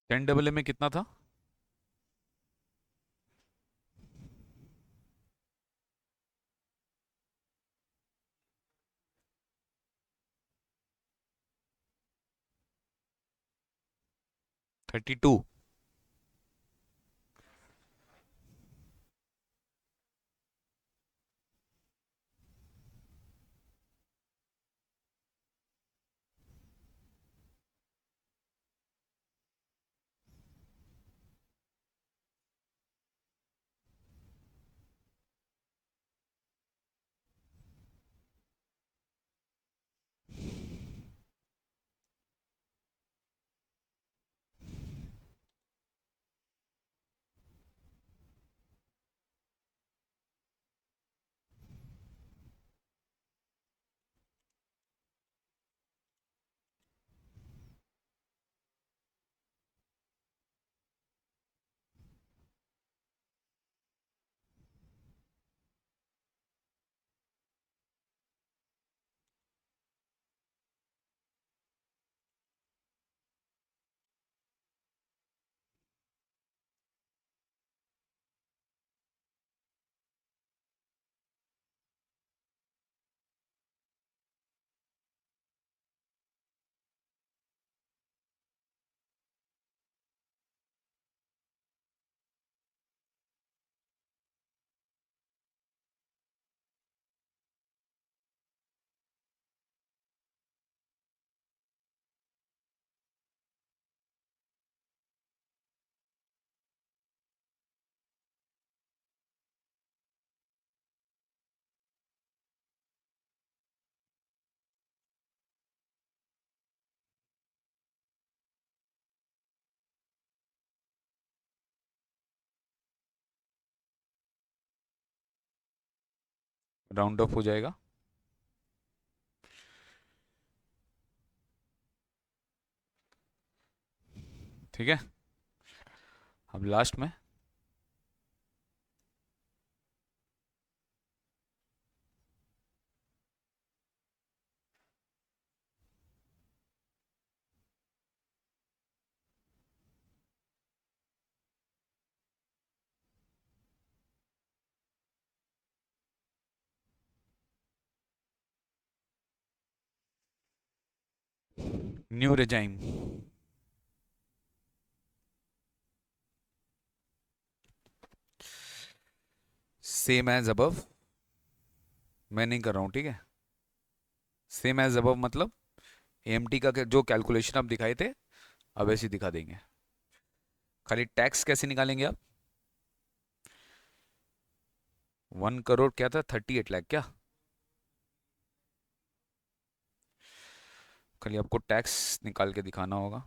Speaker 1: 10 AA में कितना था? 32। राउंड ऑफ हो जाएगा। ठीक है, अब लास्ट में new regime. Same as above. मैं नहीं कर रहा हूँ, ठीक है। सेम एज अबव मतलब एएमटी का जो कैलकुलेशन आप दिखाए थे, अब ऐसे ही दिखा देंगे। खाली टैक्स कैसे निकालेंगे आप? 1 करोड़ क्या था, 38 लाख क्या? खाली आपको टैक्स निकाल के दिखाना होगा।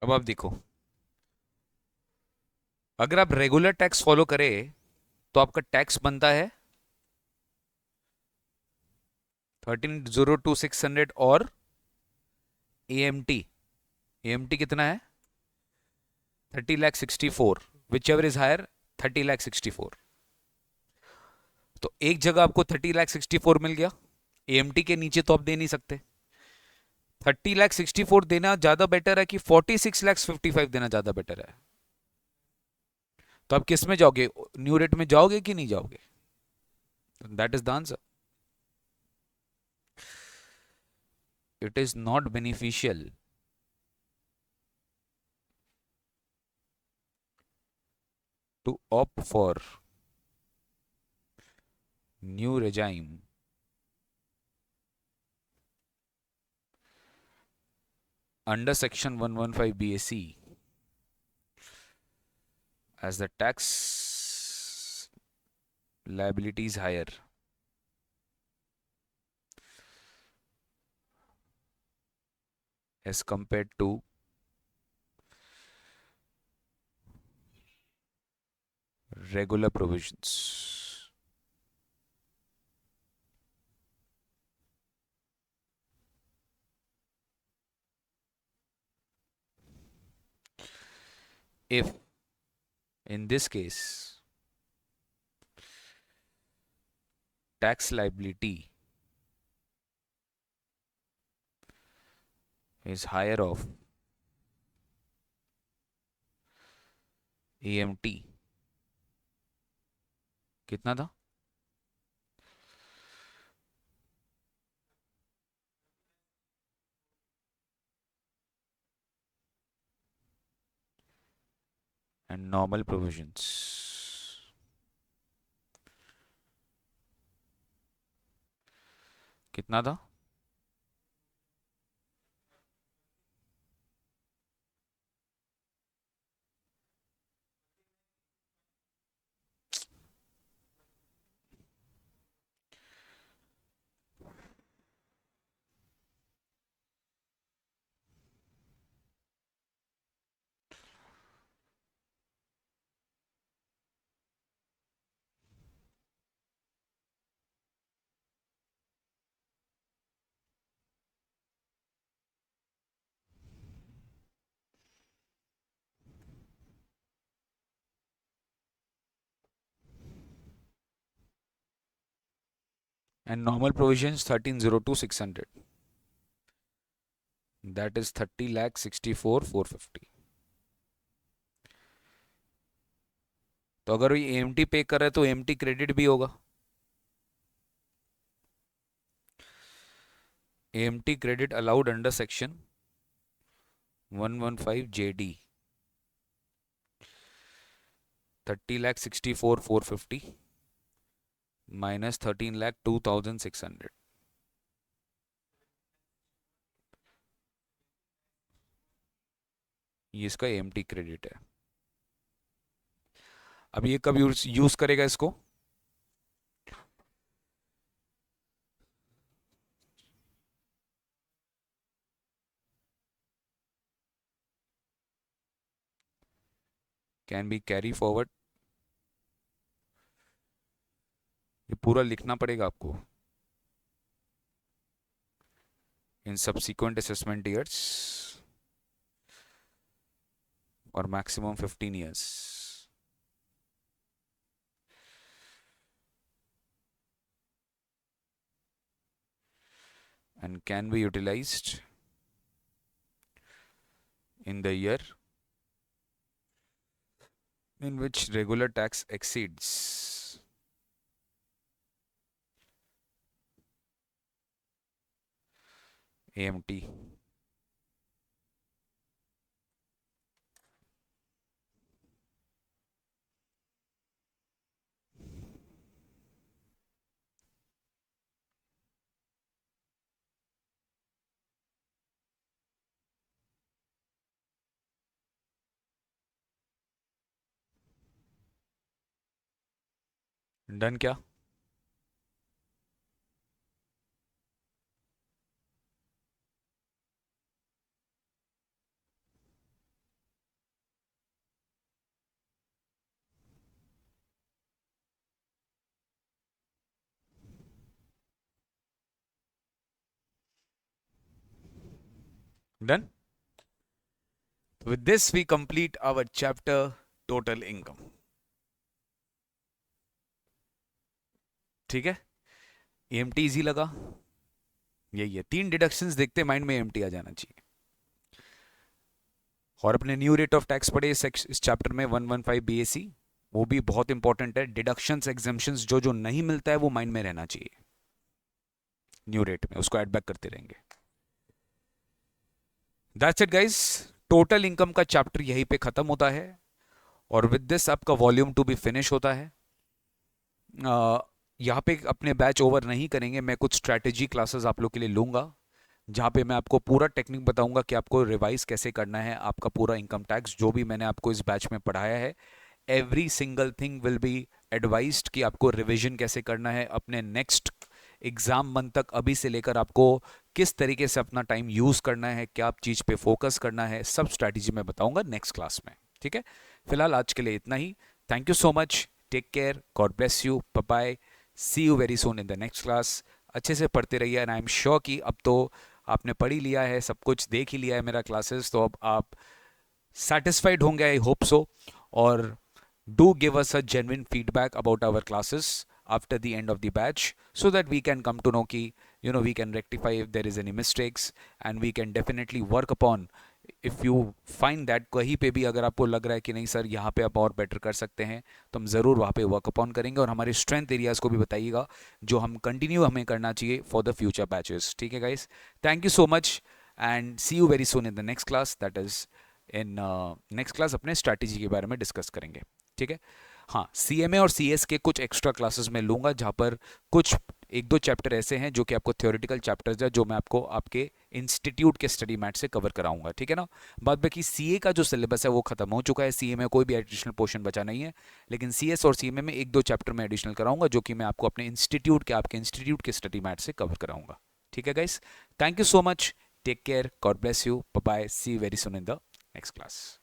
Speaker 1: अब आप देखो, अगर आप रेगुलर टैक्स फॉलो करें तो आपका टैक्स बनता है 13,02,600, और एएमटी, एएमटी कितना है 30,64,000, विच एवर इज हायर 30,64,000। तो एक जगह आपको 30,64,000 मिल गया, एएमटी के नीचे तो आप दे नहीं सकते। 30,64,000 देना ज्यादा बेटर है कि 46,55,000 देना ज्यादा बेटर है? तो आप किस में जाओगे, न्यू रेट में जाओगे कि नहीं जाओगे? That is the answer. It is not beneficial to opt for new regime under section 115 BAC, as the tax liability is higher as compared to regular provisions. If in this case tax liability is higher of AMT, कितना था? And normal provisions, कितना था? And normal provisions 13,02,600, that is 30,64,450। तो अगर ये EMT पे कर रहा है तो एएमटी क्रेडिट भी होगा। AMT credit allowed under section 115 JD, 30,64,450 minus 13,02,600, ये इसका एएमटी क्रेडिट है। अब ये कब यूज करेगा इसको? कैन बी कैरी फॉरवर्ड, ये पूरा लिखना पड़ेगा आपको, इन सब्सिक्वेंट असेसमेंट ईयर्स और maximum 15 years, and can be utilized in the year in which regular tax exceeds AMT. Done क्या? Done. With this we complete our chapter total income. ठीक है, EMT easy लगा. यही है, 3 deductions देखते mind में EMT आ जाना चाहिए. और अपने न्यू रेट ऑफ टैक्स पढ़े इस चैप्टर में 115 बीएसी, वो भी बहुत इंपॉर्टेंट है. डिडक्शंस एग्जाम्पशंस जो जो नहीं मिलता है वो माइंड में रहना चाहिए. न्यू रेट में उसको ऐड बैक करते रहेंगे. That's it guys. Total income का चैप्टर यहीं पे खत्म होता है. और विद दिस आपका वॉल्यूम 2 भी फिनिश होता है. यहाँ पे अपने बैच ओवर नहीं करेंगे. मैं कुछ स्ट्रैटेजी क्लासेस आप लोग के लिए लूंगा जहाँ पे मैं आपको पूरा टेक्निक बताऊंगा कि आपको रिवाइज कैसे करना है आपका पूरा इनकम टैक्स. जो भी मैंने आपको इस बैच में पढ़ाया है, every single thing will be advised कि आपको रिवीजन कैसे करना है अपने नेक्स्ट एग्जाम मंथ तक. अभी से लेकर आपको किस तरीके से अपना टाइम यूज करना है, क्या चीज पे फोकस करना है, सब स्ट्रैटेजी मैं बताऊंगा नेक्स्ट क्लास में. ठीक है, फिलहाल आज के लिए इतना ही. Thank you so much. Take care. God bless you. Bye bye. See you very soon in the next class. अच्छे से पढ़ते रहिए. एंड आई एम श्योर कि अब तो आपने पढ़ ही लिया है, सब कुछ देख ही लिया है मेरा क्लासेस, तो अब आप satisfied होंगे. I hope so. और do give us a genuine feedback about our classes after the end of the batch, so that we can come to know ki, we can rectify if there is any mistakes, and we can definitely work upon. if you find that कहीं पे भी अगर आपको लग रहा है कि नहीं सर यहाँ पे आप और बेटर कर सकते हैं, तो हम ज़रूर वहाँ पे वर्क अपॉन करेंगे. और हमारे स्ट्रेंथ एरियाज़ को भी बताइएगा जो हम कंटिन्यू हमें करना चाहिए फॉर द फ्यूचर बैचेस. ठीक है guys, thank you so much and see you very soon in the next class. That is in next class अपने स्ट्रैटेजी के बारे में डिस्कस करेंगे. ठीक है. हाँ, सीएमए और सीएस के कुछ एक्स्ट्रा क्लासेस मैं लूँगा जहाँ पर कुछ 1-2 चैप्टर ऐसे हैं जो कि आपको थ्योरेटिकल चैप्टर्स है जो मैं आपको आपके इंस्टीट्यूट के स्टडी मैट से कवर कराऊंगा. ठीक है ना. बाद बाकी सीए का जो सिलेबस है वो खत्म हो चुका है. सीए में कोई भी एडिशनल पोर्शन बचा नहीं है, लेकिन सीएस और सीएमए में 1-2 चैप्टर में एडिशनल कराऊंगा जो कि मैं आपको अपने आपके इंस्टीट्यूट के स्टडी मैट से कवर कराऊंगा. ठीक है guys, thank you so much. Take care. God bless you. Bye bye. See you very soon in the next class.